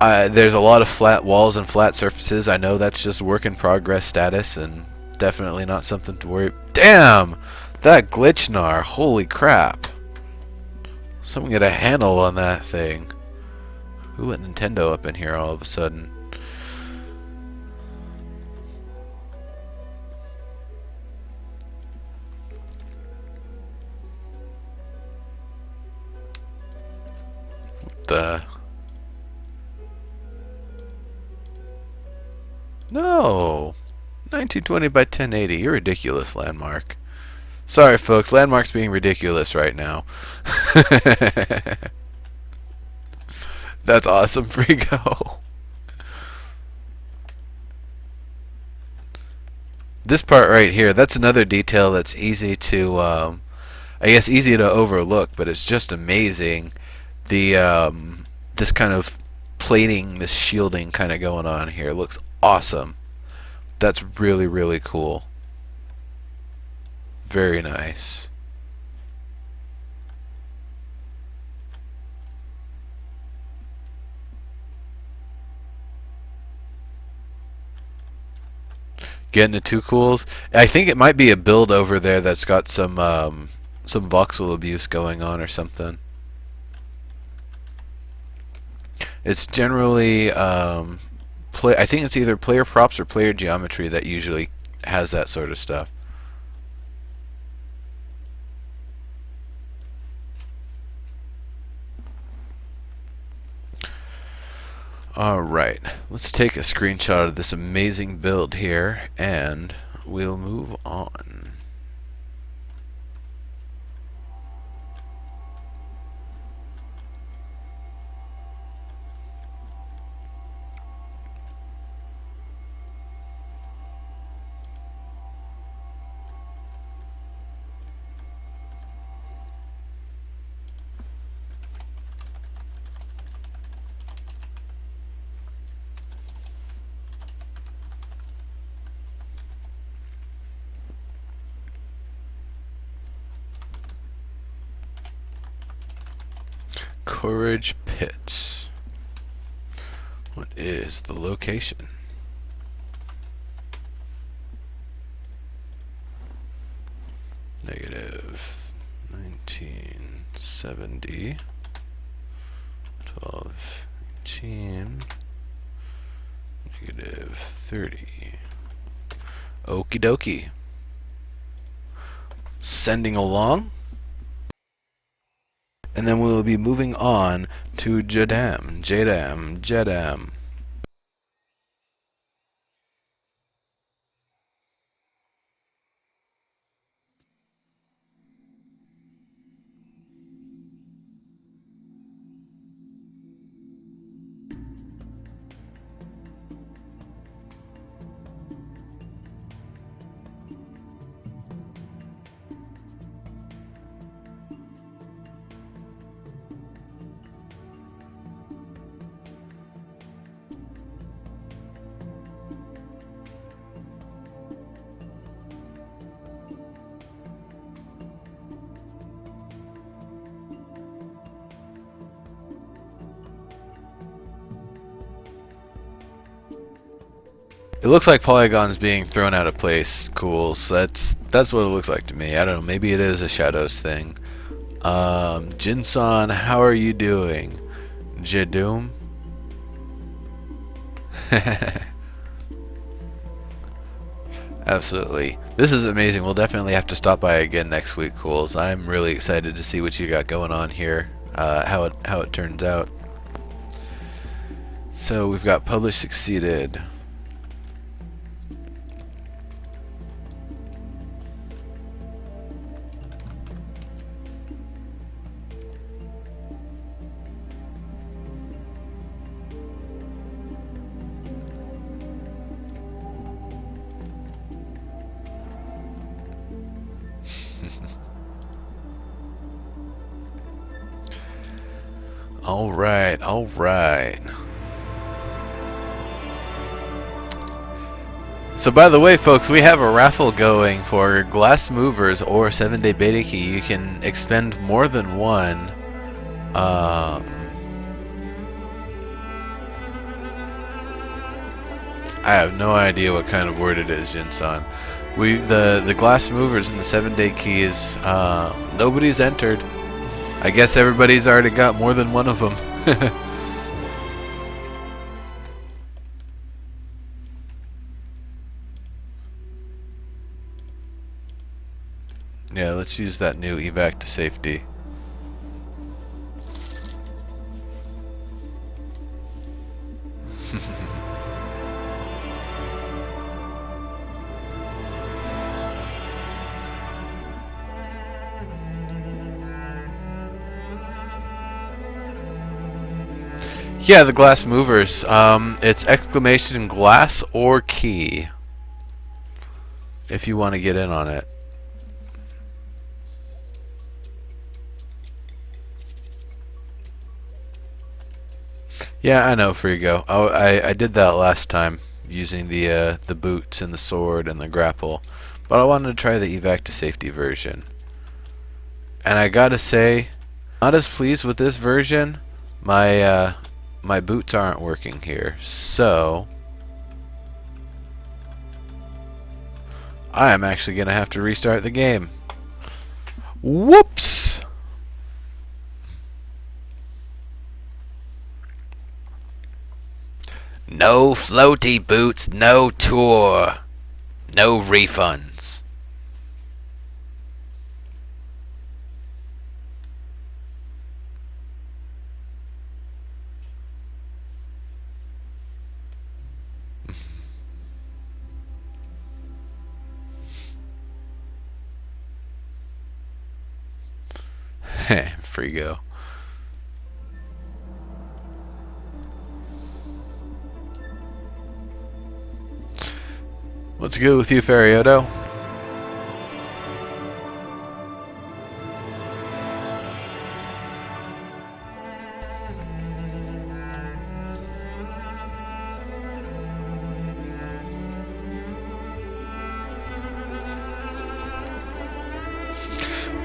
There's a lot of flat walls and flat surfaces. I know that's just work in progress status and definitely not something to worry. Damn! That Glitchnar. Holy crap. Someone get a handle on that thing. Who let Nintendo up in here all of a sudden? No, 1920 by 1080. You're ridiculous, Landmark. Sorry, folks. Landmark's being ridiculous right now. That's awesome, Frigo. This part right here, that's another detail that's easy to, I guess, easy to overlook, but it's just amazing. The this kind of plating, this shielding kind of going on here looks awesome. That's really, really cool. Very nice. Getting the two cools. I think it might be a build over there that's got some voxel abuse going on or something. It's generally I think it's either player props or player geometry that usually has that sort of stuff. Alright, let's take a screenshot of this amazing build here, and we'll move on. Courage Pits. What is the location? Negative 1970 1218 negative 30. Okie dokie. Sending along. And then we'll be moving on to Jedam. It looks like polygons being thrown out of place. Cool. So that's what it looks like to me. I don't know. Maybe it is a shadows thing. Jinsan, how are you doing? Jedum? Absolutely. This is amazing. We'll definitely have to stop by again next week, Cools. I'm really excited to see what you got going on here. How it turns out. So we've got publish succeeded. Alright, alright. So by the way, folks, we have a raffle going for glass movers or 7-day beta key. You can expend more than one. I have no idea what kind of word it is, Jinsan. The glass movers and the 7-day keys, nobody's entered. I guess everybody's already got more than one of them. Yeah, let's use that new evac to safety. Yeah, the glass movers. It's exclamation glass or key. If you want to get in on it. Yeah, I know, Frigo. Oh, I did that last time using the boots and the sword and the grapple, but I wanted to try the evac to safety version. And I gotta say, not as pleased with this version. My boots aren't working here, so I am actually gonna have to restart the game. Whoops! No floaty boots, no tour, no refunds. Free go. What's good with you, Farioto?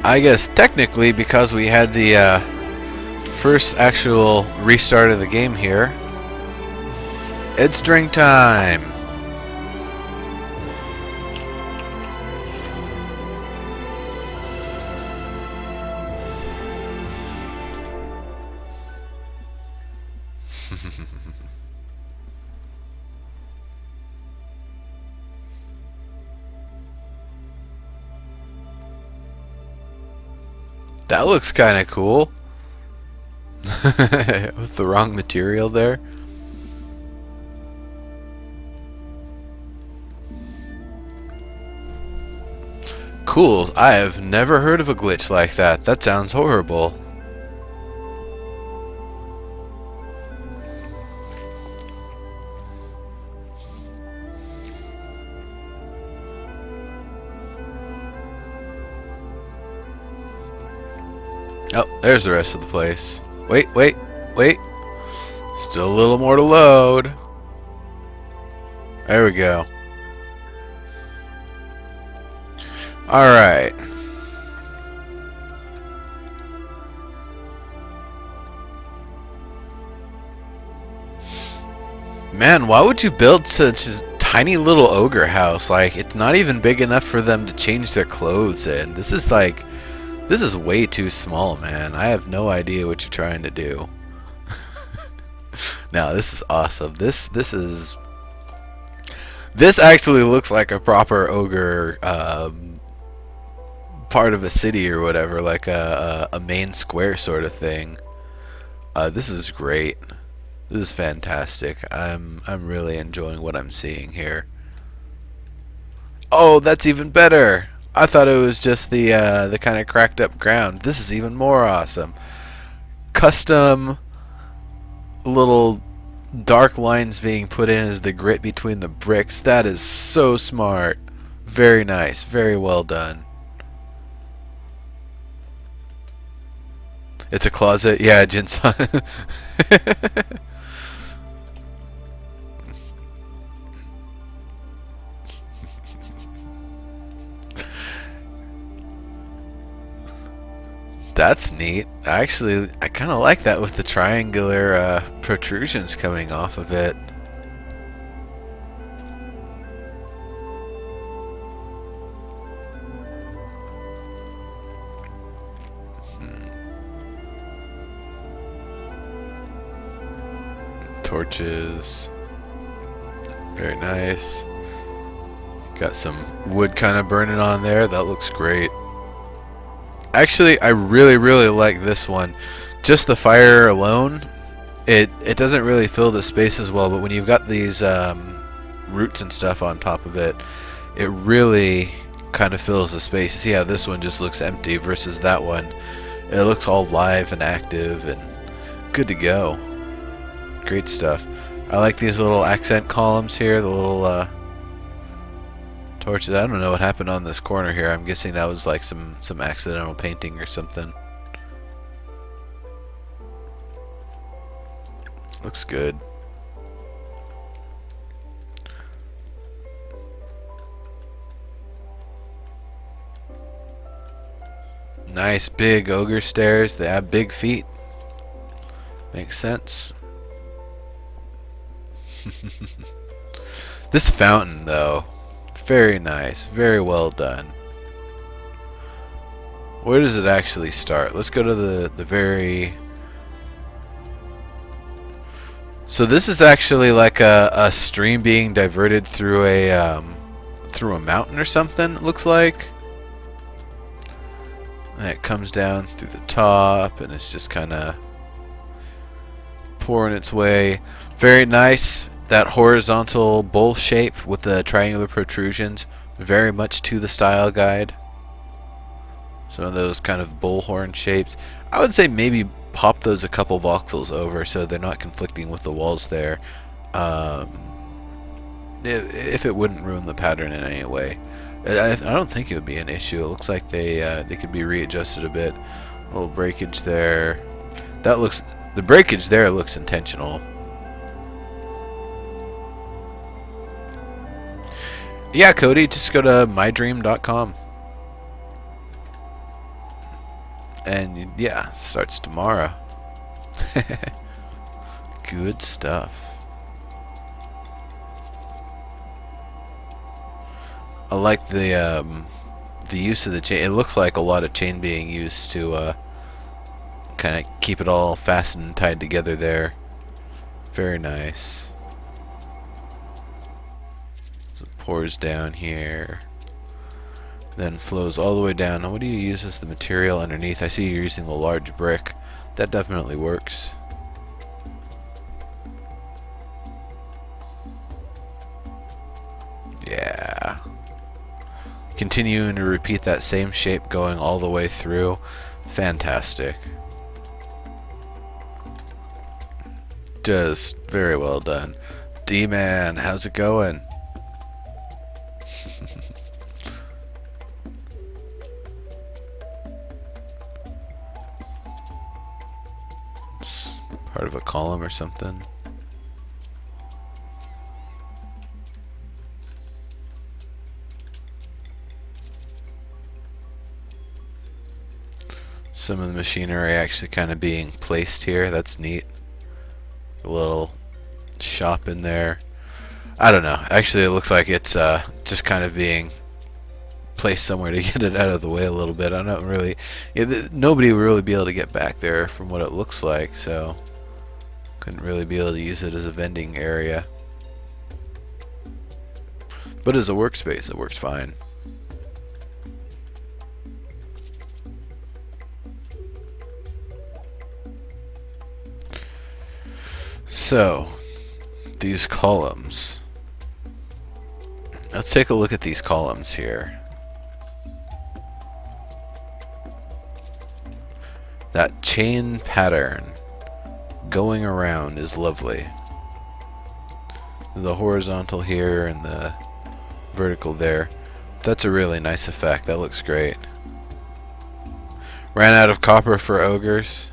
I guess technically, because we had the first actual restart of the game here, it's drink time. That looks kind of cool. With the wrong material there. Cool. I have never heard of a glitch like that. That sounds horrible. Oh, there's the rest of the place. Wait. Still a little more to load. There we go. Alright. Man, why would you build such a tiny little ogre house? Like, it's not even big enough for them to change their clothes in. This is like... This is way too small, man. I have no idea what you're trying to do. No, this is awesome. This actually looks like a proper ogre part of a city or whatever, like a main square sort of thing. This is great. This is fantastic. I'm really enjoying what I'm seeing here. Oh, that's even better. I thought it was just the kind of cracked up ground. This is even more awesome. Custom little dark lines being put in as the grit between the bricks. That is so smart. Very nice. Very well done. It's a closet. Yeah, Jinsan. That's neat. Actually, I kind of like that with the triangular protrusions coming off of it. Torches. Very nice. Got some wood kind of burning on there. That looks great. Actually, I really like this one. Just the fire alone, it doesn't really fill the space as well, but when you've got these roots and stuff on top of it, it really kind of fills the space. See how this one just looks empty versus that one. It looks all live and active and good to go. Great stuff. I like these little accent columns here, the little torches. I don't know what happened on this corner here. I'm guessing that was like some accidental painting or something. Looks good. Nice big ogre stairs. They have big feet. Makes sense. This fountain though, very nice, very well done. Where does it actually start? Let's go to the very... So this is actually like a stream being diverted through a mountain or something, it looks like. And it comes down through the top and it's just kind of pouring its way. Very nice. That horizontal bowl shape with the triangular protrusions, very much to the style guide. Some of those kind of bullhorn shapes. I would say maybe pop those a couple voxels over so they're not conflicting with the walls there. If it wouldn't ruin the pattern in any way. I don't think it would be an issue. It looks like they could be readjusted a bit. A little breakage there. The breakage there looks intentional. Yeah, Cody, just go to mydream.com. And yeah, starts tomorrow. Good stuff. I like the use of the chain. It looks like a lot of chain being used to kind of keep it all fastened and tied together there. Very nice. So it pours down here. Then flows all the way down. Now what do you use as the material underneath? I see you're using the large brick. That definitely works. Yeah. Continuing to repeat that same shape going all the way through. Fantastic. Just very well done. D-Man, how's it going? Part of a column or something. Some of the machinery actually kind of being placed here. That's neat. A little shop in there. I don't know. Actually, it looks like it's just kind of being placed somewhere to get it out of the way a little bit. I don't really... nobody will really be able to get back there from what it looks like, so... couldn't really be able to use it as a vending area. But as a workspace, it works fine. So, these columns. Let's take a look at these columns here. That chain pattern going around is lovely. The horizontal here and the vertical there. That's a really nice effect. That looks great. Ran out of copper for ogres.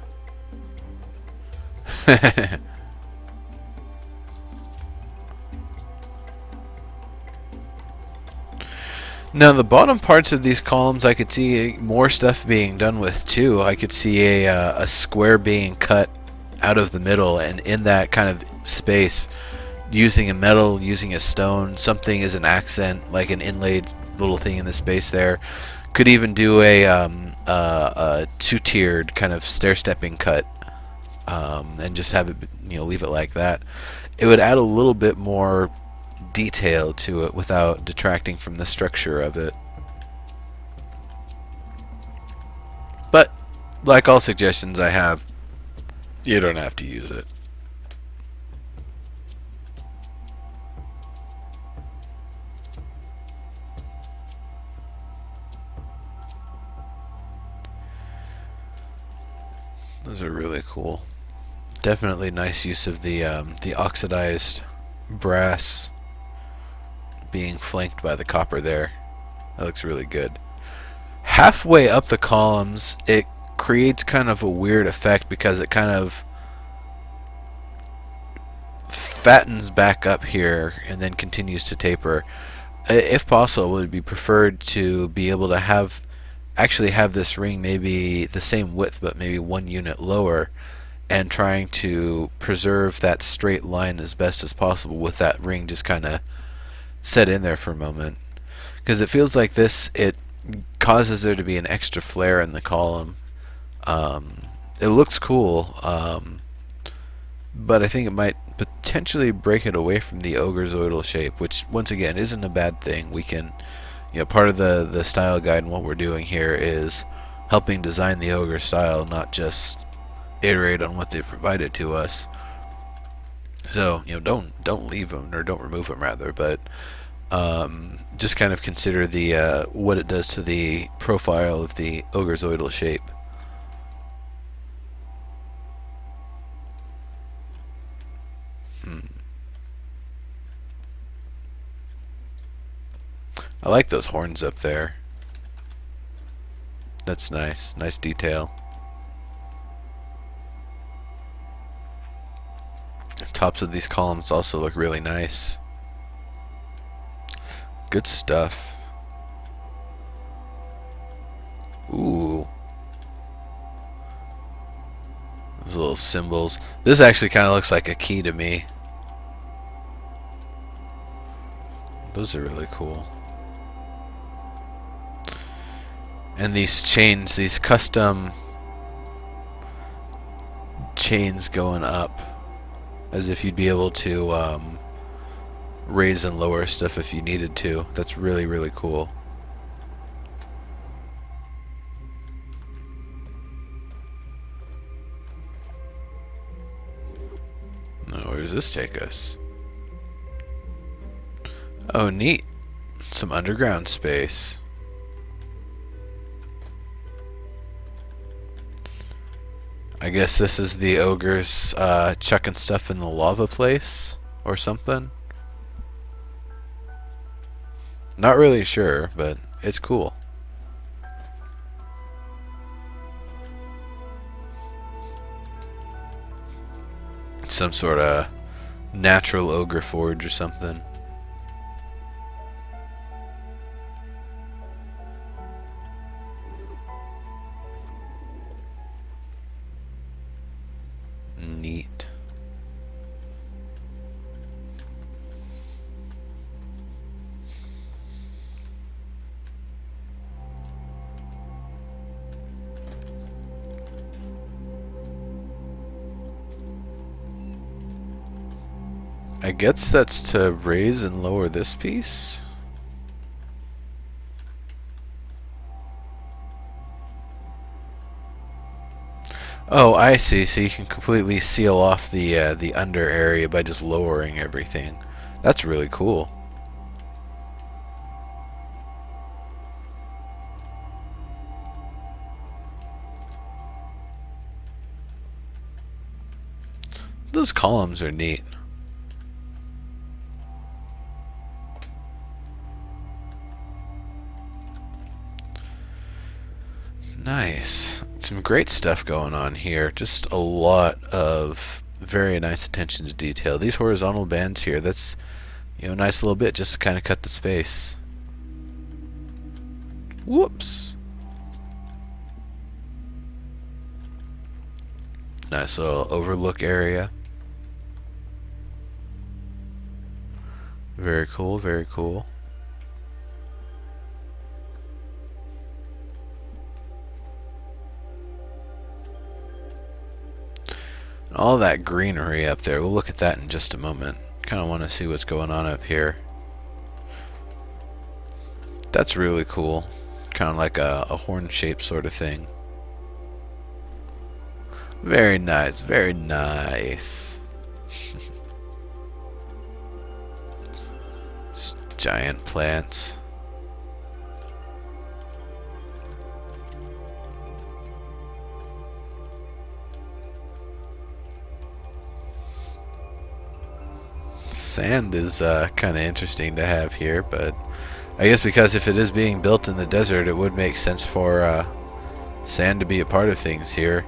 Now the bottom parts of these columns I could see more stuff being done with too. I could see a square being cut out of the middle, and in that kind of space using a metal, using a stone, something as an accent, like an inlaid little thing in the space there. Could even do a two-tiered kind of stair-stepping cut, and just have it, leave it like that. It would add a little bit more detail to it without detracting from the structure of it. But like all suggestions I have, you don't have to use it. Those are really cool. Definitely nice use of the oxidized brass being flanked by the copper there. That looks really good. Halfway up the columns, it creates kind of a weird effect because it kind of fattens back up here and then continues to taper. If possible, it would be preferred to be able to actually have this ring maybe the same width but maybe 1 unit lower, and trying to preserve that straight line as best as possible with that ring just kind of set in there for a moment, because it feels like it causes there to be an extra flare in the column. It looks cool, but I think it might potentially break it away from the ogrezoidal shape, which once again isn't a bad thing. We can, part of the style guide and what we're doing here is helping design the ogre style, not just iterate on what they've provided to us. So don't leave them, or don't remove them rather, but Just kind of consider the what it does to the profile of the ogre's oidal shape. I like those horns up there. That's nice. Nice detail. The tops of these columns also look really nice. Good stuff. Ooh. Those little symbols. This actually kind of looks like a key to me. Those are really cool. And these chains, these custom chains going up, as if you'd be able to raise and lower stuff if you needed to. That's really, really cool. Now, where does this take us? Oh, neat. Some underground space. I guess this is the ogres chucking stuff in the lava place or something. Not really sure, but it's cool. Some sort of natural ogre forge or something. Neat. I guess that's to raise and lower this piece. Oh, I see. So you can completely seal off the under area by just lowering everything. That's really cool. Those columns are neat. Nice. Some great stuff going on here. Just a lot of very nice attention to detail. These horizontal bands here, that's, you know, a nice little bit just to kind of cut the space. Whoops. Nice little overlook area. Very cool, very cool. All that greenery up there, we'll look at that in just a moment. Kind of want to see what's going on up here. That's really cool. Kind of like a horn-shaped sort of thing. Very nice, very nice. Giant plants. Sand is kind of interesting to have here, but I guess because if it is being built in the desert, it would make sense for sand to be a part of things here.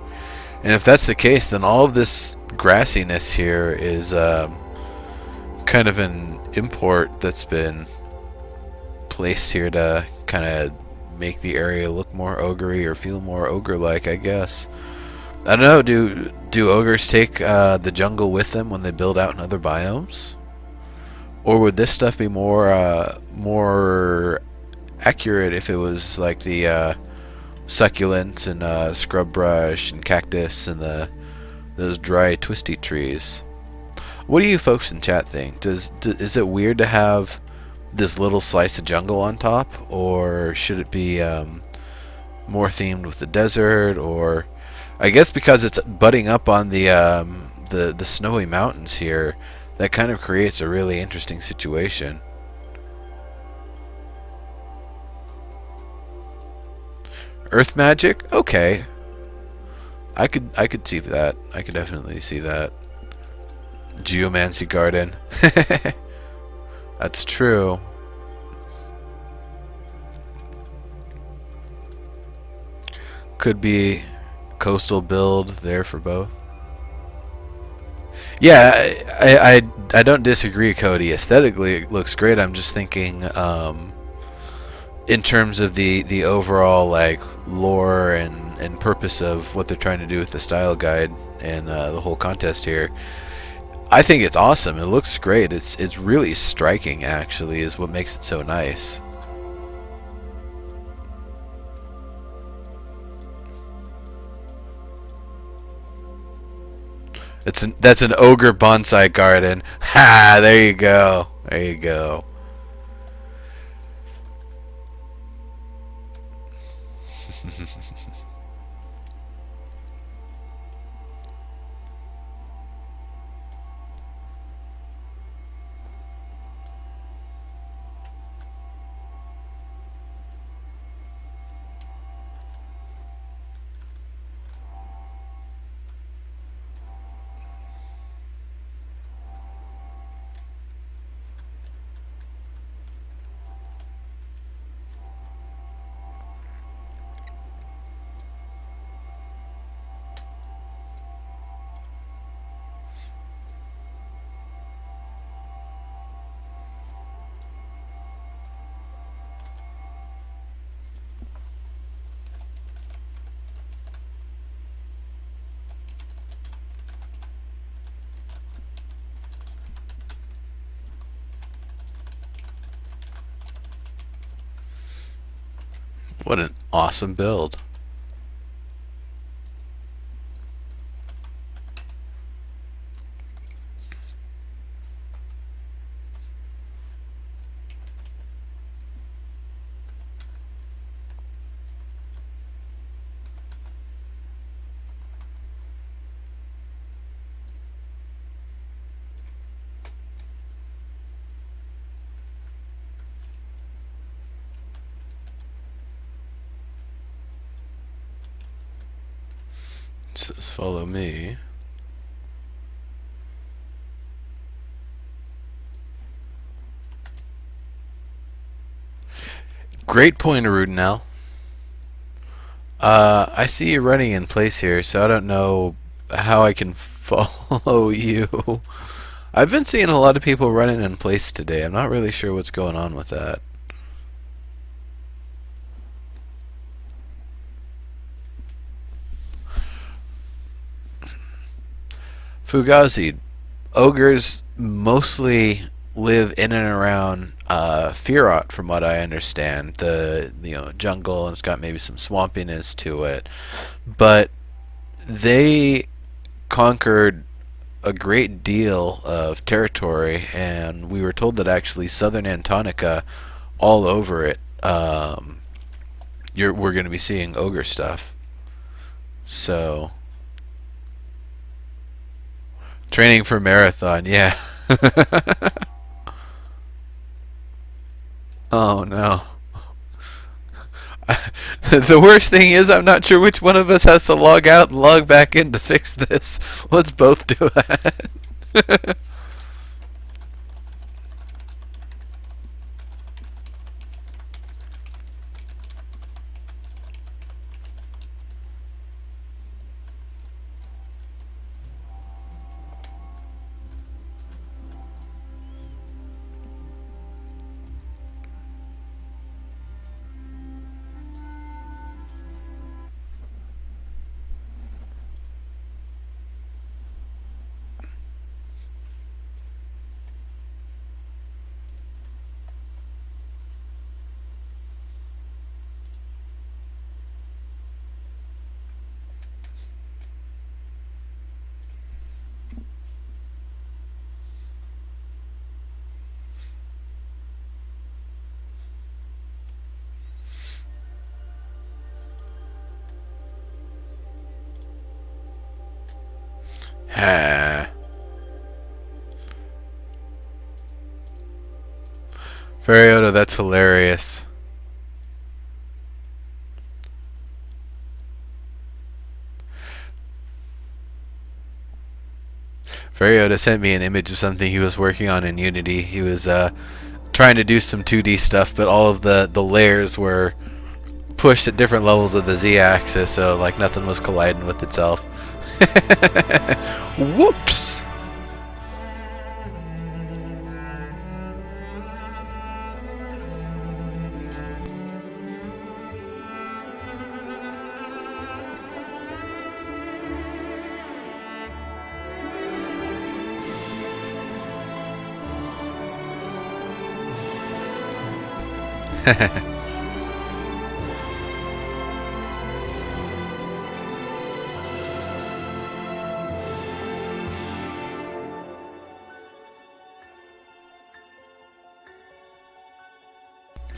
And if that's the case, then all of this grassiness here is kind of an import that's been placed here to kind of make the area look more ogre-y or feel more ogre-like, I guess. I don't know, do ogres take the jungle with them when they build out in other biomes? Or would this stuff be more accurate if it was like the succulents and scrub brush and cactus and those dry twisty trees? What do you folks in chat think? Is it weird to have this little slice of jungle on top, or should it be more themed with the desert? Or I guess because it's butting up on the snowy mountains here, that kind of creates a really interesting situation. Earth magic? Okay. I could see that. I could definitely see that. Geomancy garden. That's true. Could be coastal build there for both. Yeah, I don't disagree, Cody. Aesthetically, it looks great. I'm just thinking, in terms of the overall like lore and purpose of what they're trying to do with the style guide and the whole contest here. I think it's awesome. It looks great. It's really striking. Actually, is what makes it so nice. That's an ogre bonsai garden. Ha! There you go. There you go. What an awesome build. It says follow me. Great point, Arudinel. I see you running in place here, so I don't know how I can follow you. I've been seeing a lot of people running in place today. I'm not really sure what's going on with that. Fugazi, ogres mostly live in and around Firot, from what I understand. The jungle, and it's got maybe some swampiness to it, but they conquered a great deal of territory, and we were told that actually southern Antonica, all over it, we're going to be seeing ogre stuff. So training for marathon, yeah. Oh no. The worst thing is I'm not sure which one of us has to log out and log back in to fix this. Let's both do it. Ha. Farioto, that's hilarious. Ferriota sent me an image of something he was working on in Unity. He was trying to do some 2D stuff, but all of the layers were pushed at different levels of the Z-axis, so like nothing was colliding with itself. Whoops!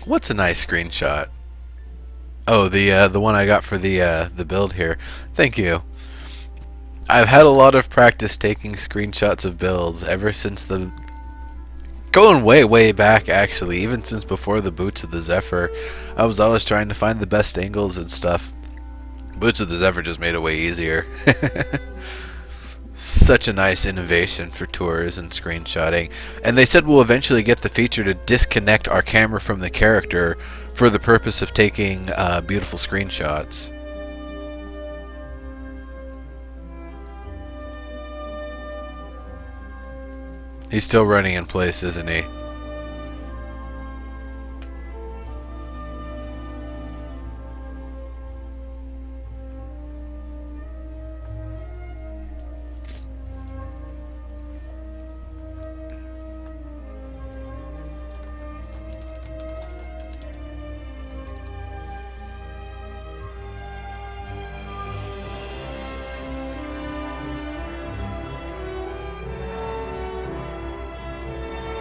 What's a nice screenshot? Oh, the one I got for the build here. Thank you. I've had a lot of practice taking screenshots of builds ever since the going way back, actually, even since before the Boots of the Zephyr. I was always trying to find the best angles and stuff. Boots of the Zephyr just made it way easier. Such a nice innovation for tours and screenshotting. And they said we'll eventually get the feature to disconnect our camera from the character for the purpose of taking beautiful screenshots. He's still running in place, isn't he?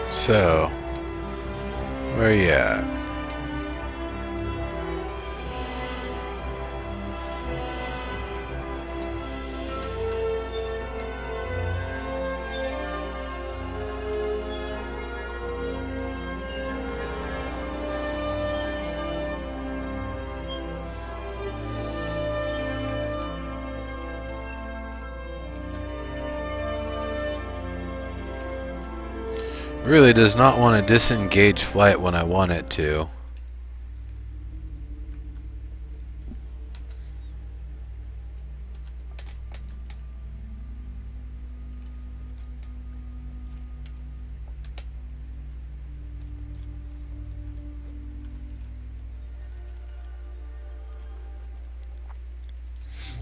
So, where are you at? Really does not want to disengage flight when I want it to.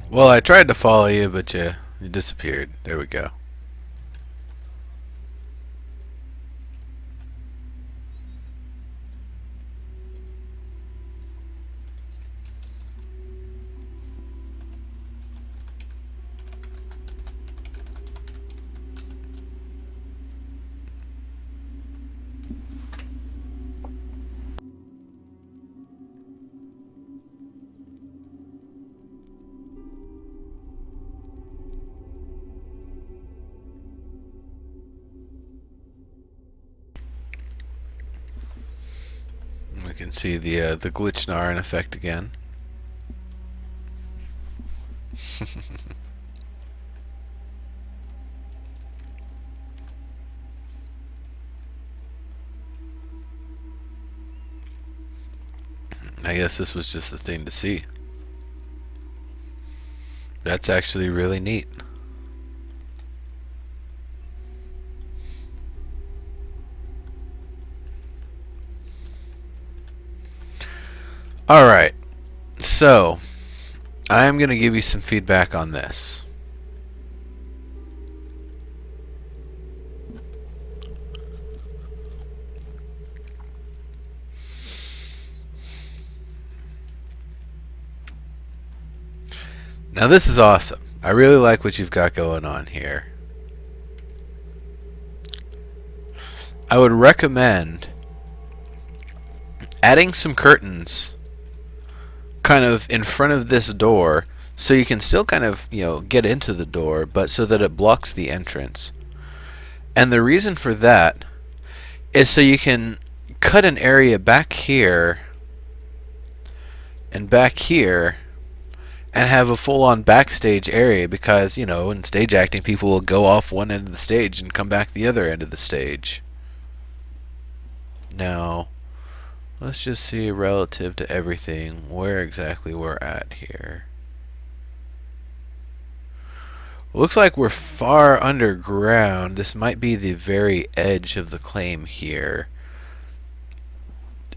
Well, I tried to follow you, but you disappeared. There we go. We can see the glitchnar in effect again. I guess this was just the thing to see. That's actually really neat. Alright, so I'm going to give you some feedback on this. Now this is awesome. I really like what you've got going on here. I would recommend adding some curtains kind of in front of this door so you can still kind of, get into the door, but so that it blocks the entrance. And the reason for that is so you can cut an area back here and back here, and have a full-on backstage area because, you know, in stage acting, people will go off one end of the stage and come back the other end of the stage. Now, let's just see relative to everything where exactly we're at here. Looks like we're far underground. This might be the very edge of the claim here.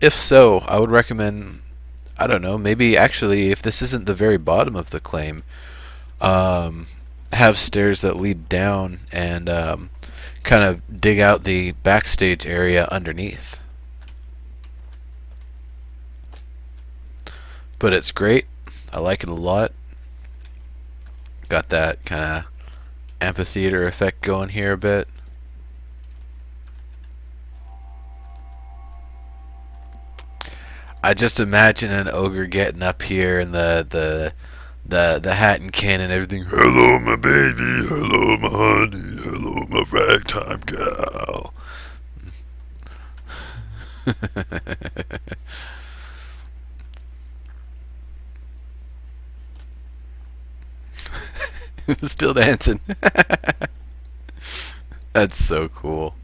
If so, I would recommend, I don't know, maybe actually if this isn't the very bottom of the claim, have stairs that lead down and kind of dig out the backstage area underneath. But it's great. I like it a lot. Got that kind of amphitheater effect going here a bit. I just imagine an ogre getting up here and the hat and cane and everything. Hello, my baby. Hello, my honey. Hello, my ragtime gal. Still dancing. That's so cool.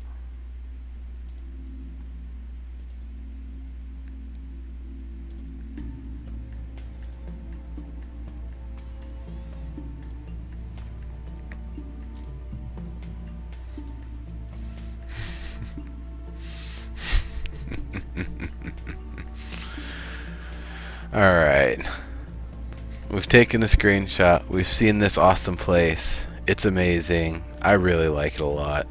Alright. We've taken a screenshot. We've seen this awesome place. It's amazing. I really like it a lot.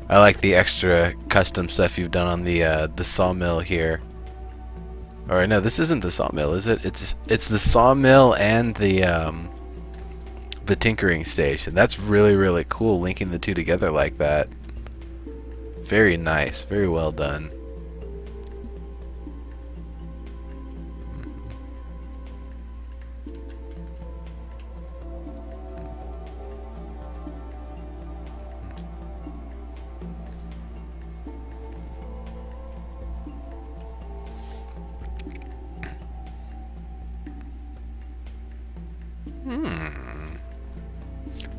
I like the extra custom stuff you've done on the sawmill here. Or no, this isn't the sawmill, is it? It's the sawmill and the tinkering station. That's really, really cool, linking the two together like that. Very nice. Very well done.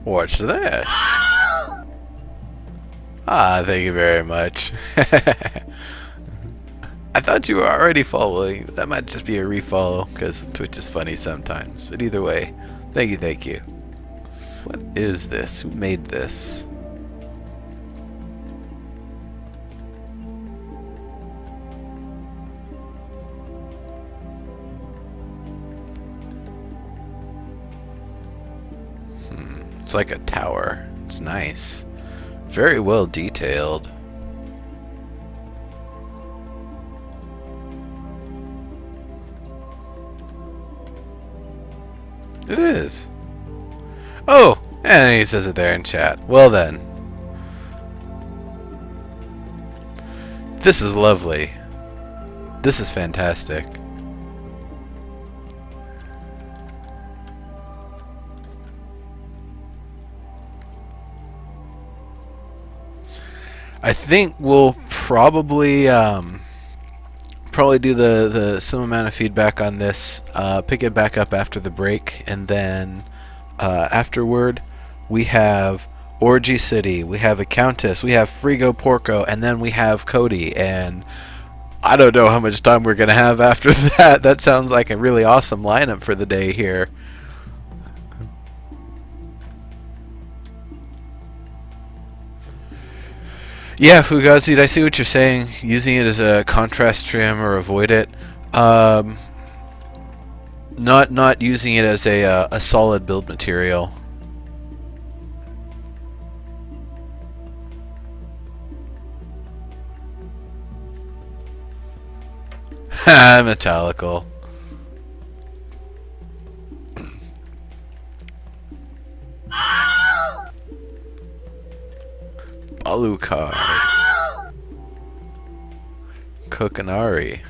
Watch this. Ah, thank you very much. I thought you were already following. That might just be a refollow, because Twitch is funny sometimes. But either way, thank you, thank you. What is this? Who made this? It's like a tower. It's nice. Very well detailed. It is. Oh, and he says it there in chat. Well then. This is lovely. This is fantastic. I think we'll probably do the some amount of feedback on this, pick it back up after the break, and then afterward we have Orgy City, we have a Countess, we have Frigo Porco, and then we have Cody, and I don't know how much time we're gonna have after that. That sounds like a really awesome lineup for the day here. Yeah, Fugazi, I see what you're saying. Using it as a contrast trim or avoid it. Not using it as a solid build material. Ha, metallical. Alucard. Kokanari.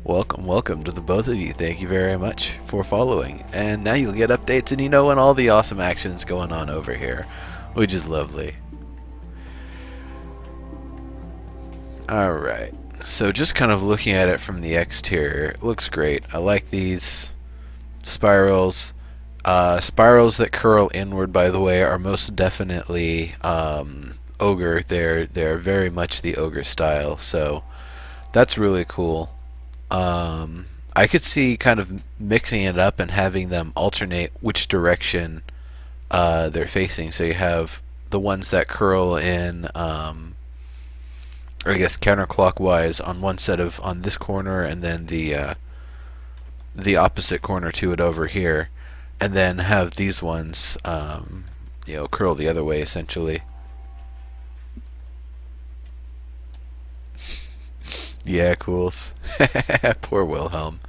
Welcome to the both of you. Thank you very much for following. And now you'll get updates and you know when all the awesome action's going on over here, which is lovely. Alright, so just kind of looking at it from the exterior, it looks great. I like these spirals. Spirals that curl inward, by the way, are most definitely ogre. They're very much the ogre style, so that's really cool. I could see kind of mixing it up and having them alternate which direction they're facing. So you have the ones that curl in, or I guess counterclockwise on one set of on this corner, and then the opposite corner to it over here, and then have these ones, curl the other way essentially. Yeah, cools. Poor Wilhelm.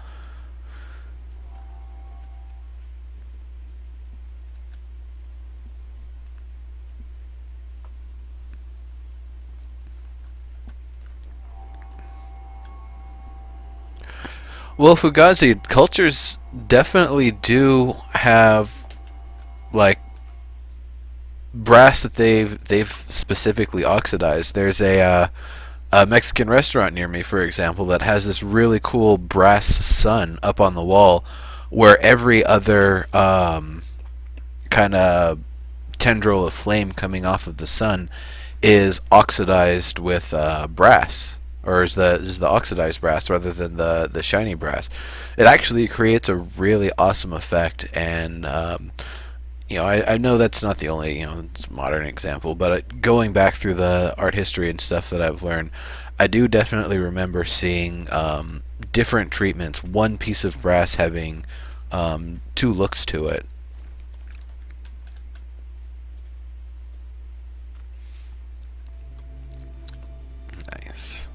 Well, Fugazi, cultures definitely do have like brass that they've specifically oxidized. There's a Mexican restaurant near me, for example, that has this really cool brass sun up on the wall, where every other kind of tendril of flame coming off of the sun is oxidized with brass, or is the oxidized brass rather than the shiny brass. It actually creates a really awesome effect, and I know that's not the only modern example, but going back through the art history and stuff that I've learned, I do definitely remember seeing different treatments. One piece of brass having two looks to it. Nice.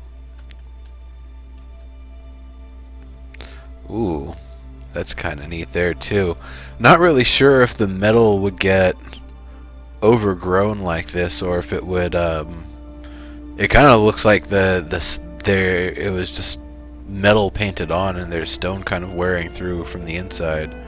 Ooh, that's kind of neat there too. Not really sure if the metal would get overgrown like this, or if it would. It kind of looks like there it was just metal painted on, and there's stone kind of wearing through from the inside.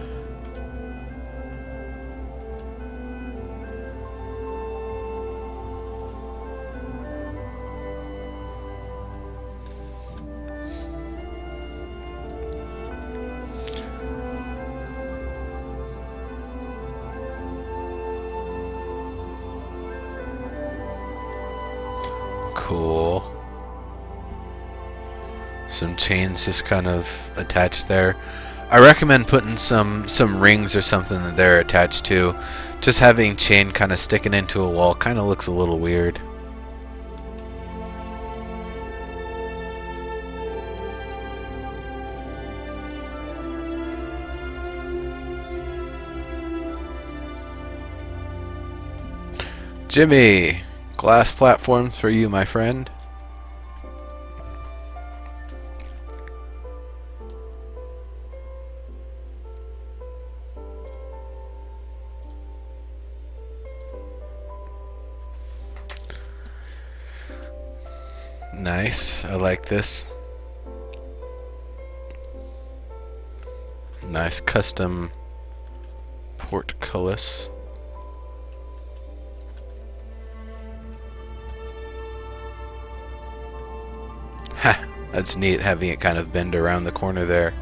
Cool. Some chains just kind of attached there. I recommend putting some rings or something that they're attached to. Just having chain kind of sticking into a wall kind of looks a little weird. Jimmy, glass platforms for you, my friend. Nice, I like this. Nice custom portcullis. Ha! That's neat, having it kind of bend around the corner there.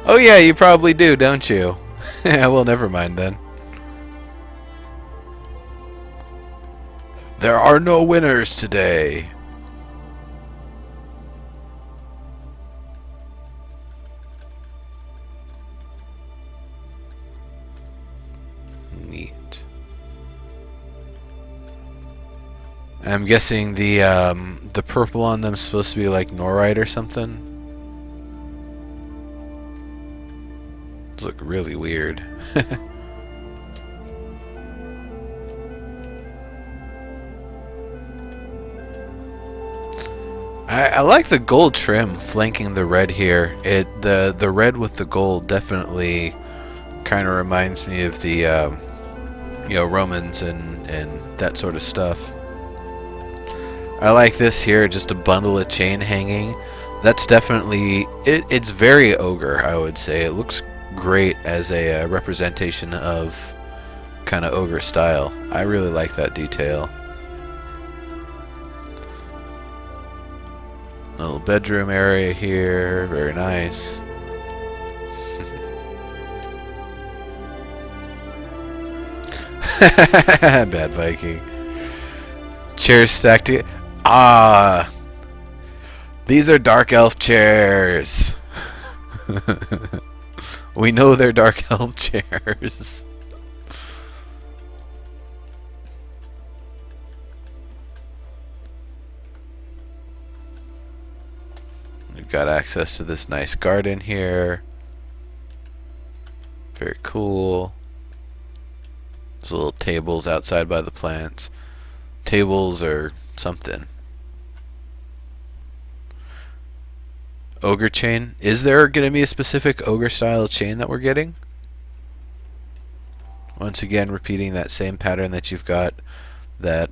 Oh yeah, you probably do, don't you? Well, never mind then. There are no winners today. Neat. I'm guessing the purple on them is supposed to be like norite or something. Those look really weird. I like the gold trim flanking the red here. The red with the gold definitely kind of reminds me of the Romans and that sort of stuff. I like this here, just a bundle of chain hanging. That's definitely it's very ogre, I would say. It looks great as a representation of kind of ogre style. I really like that detail. Little bedroom area here, very nice. Bad Viking. Chairs stacked together. Ah, these are dark elf chairs. We know they're dark elf chairs. We've got access to this nice garden here. Very cool. There's little tables outside by the plants. Tables or something. Ogre chain. Is there going to be a specific ogre style chain that we're getting? Once again, repeating that same pattern that you've got, that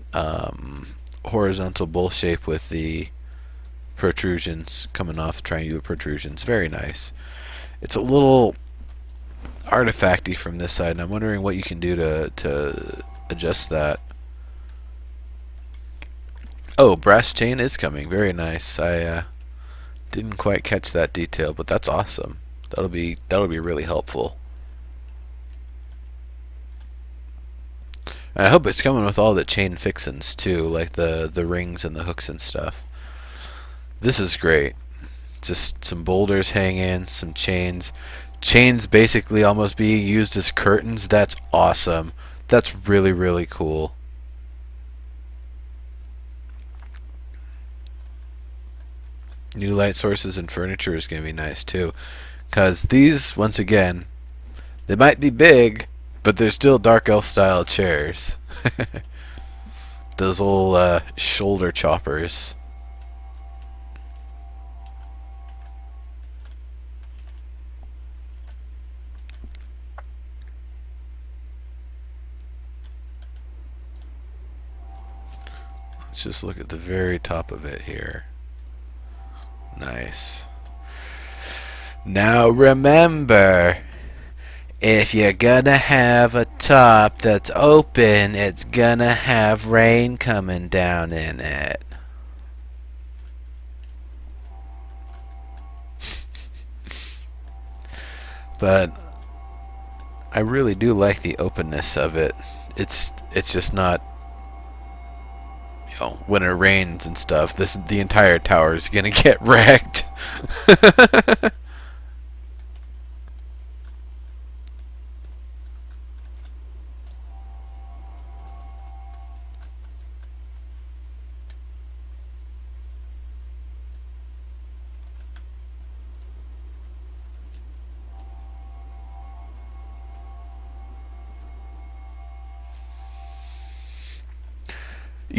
horizontal bowl shape with the protrusions coming off, triangular protrusions. Very nice. It's a little artifacty from this side, and I'm wondering what you can do to adjust that. Oh, brass chain is coming. Very nice. I didn't quite catch that detail, but that's awesome. That'll be really helpful. And I hope it's coming with all the chain fixins too, like the rings and the hooks and stuff. This is great. Just some boulders hanging, some chains. Chains basically almost being used as curtains. That's awesome. That's really, really cool. New light sources and furniture is going to be nice too. Because these, once again, they might be big, but they're still dark elf style chairs. Those old shoulder choppers. Let's just look at the very top of it here. Nice. Now remember, if you're gonna have a top that's open, it's gonna have rain coming down in it. But I really do like the openness of it. It's just not, when it rains and stuff, the entire tower is gonna get wrecked.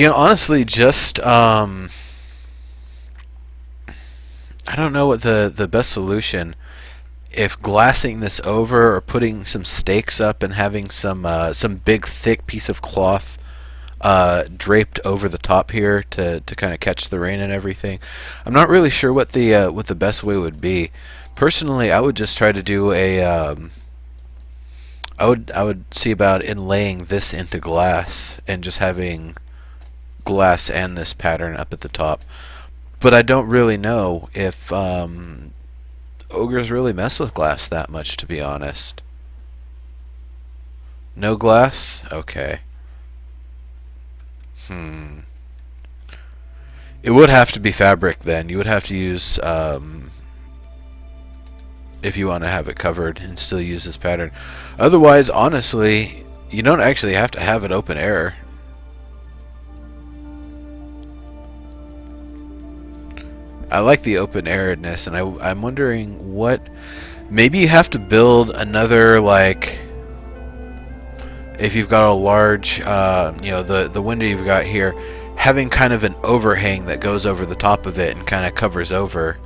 Honestly, just I don't know what the best solution. If glassing this over or putting some stakes up and having some big thick piece of cloth draped over the top here to kind of catch the rain and everything. I'm not really sure what the best way would be. Personally, I would just try to do a I would see about inlaying this into glass and just having glass and this pattern up at the top. But I don't really know if ogres really mess with glass that much, to be honest. No glass? Okay. It would have to be fabric then. You would have to use, if you want to have it covered and still use this pattern. Otherwise, honestly, you don't actually have to have it open air. I like the open airedness, and I'm wondering what... Maybe you have to build another, like... If you've got a large, the window you've got here, having kind of an overhang that goes over the top of it and kind of covers over.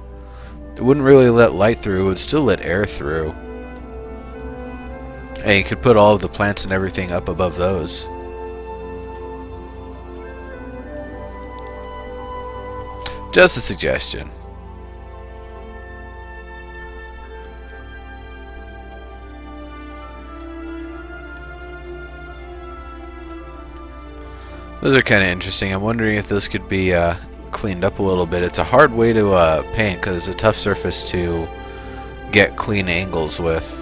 It wouldn't really let light through, it would still let air through. And you could put all of the plants and everything up above those. Just a suggestion. Those are kind of interesting. I'm wondering if those could be cleaned up a little bit. It's a hard way to paint because it's a tough surface to get clean angles with.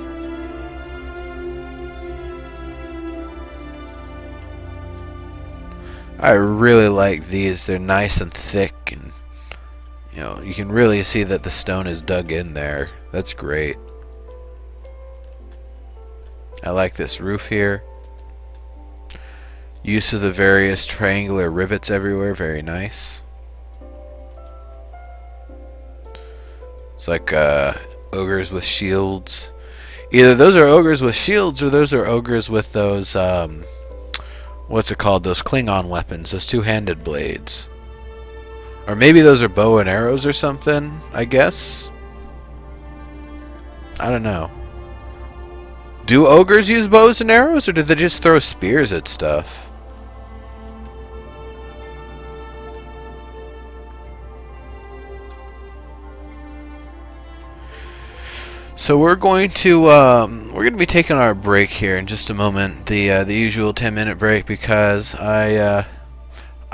I really like these. They're nice and thick, and you know, you can really see that the stone is dug in there. That's great. I like this roof here. Use of the various triangular rivets everywhere, very nice. It's like ogres with shields. Either those are ogres with shields or those are ogres with those what's it called? Those Klingon weapons, those two-handed blades. Or maybe those are bow and arrows or something, I guess. I don't know. Do ogres use bows and arrows, or do they just throw spears at stuff? So we're going to be taking our break here in just a moment, the usual 10-minute break, because I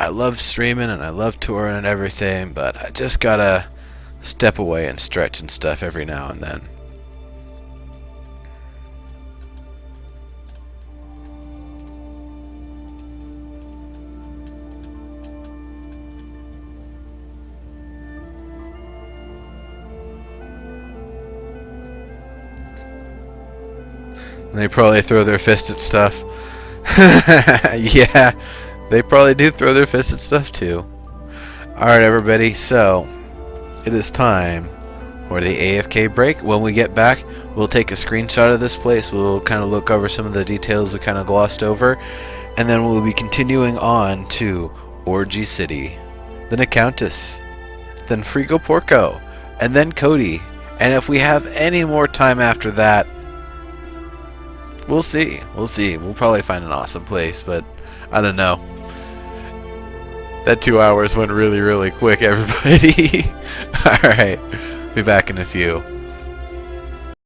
love streaming and I love touring and everything, but I just gotta step away and stretch and stuff every now and then. They probably throw their fist at stuff. Yeah, they probably do throw their fist at stuff too. Alright everybody, so it is time for the AFK break. When we get back, we'll take a screenshot of this place. We'll kind of look over some of the details we kind of glossed over. And then we'll be continuing on to Orgy City. Then a Countess. Then Frigo Porco. And then Cody. And if we have any more time after that, we'll see. We'll see. We'll probably find an awesome place, but I don't know. That 2 hours went really, really quick, everybody. Alright. Be back in a few.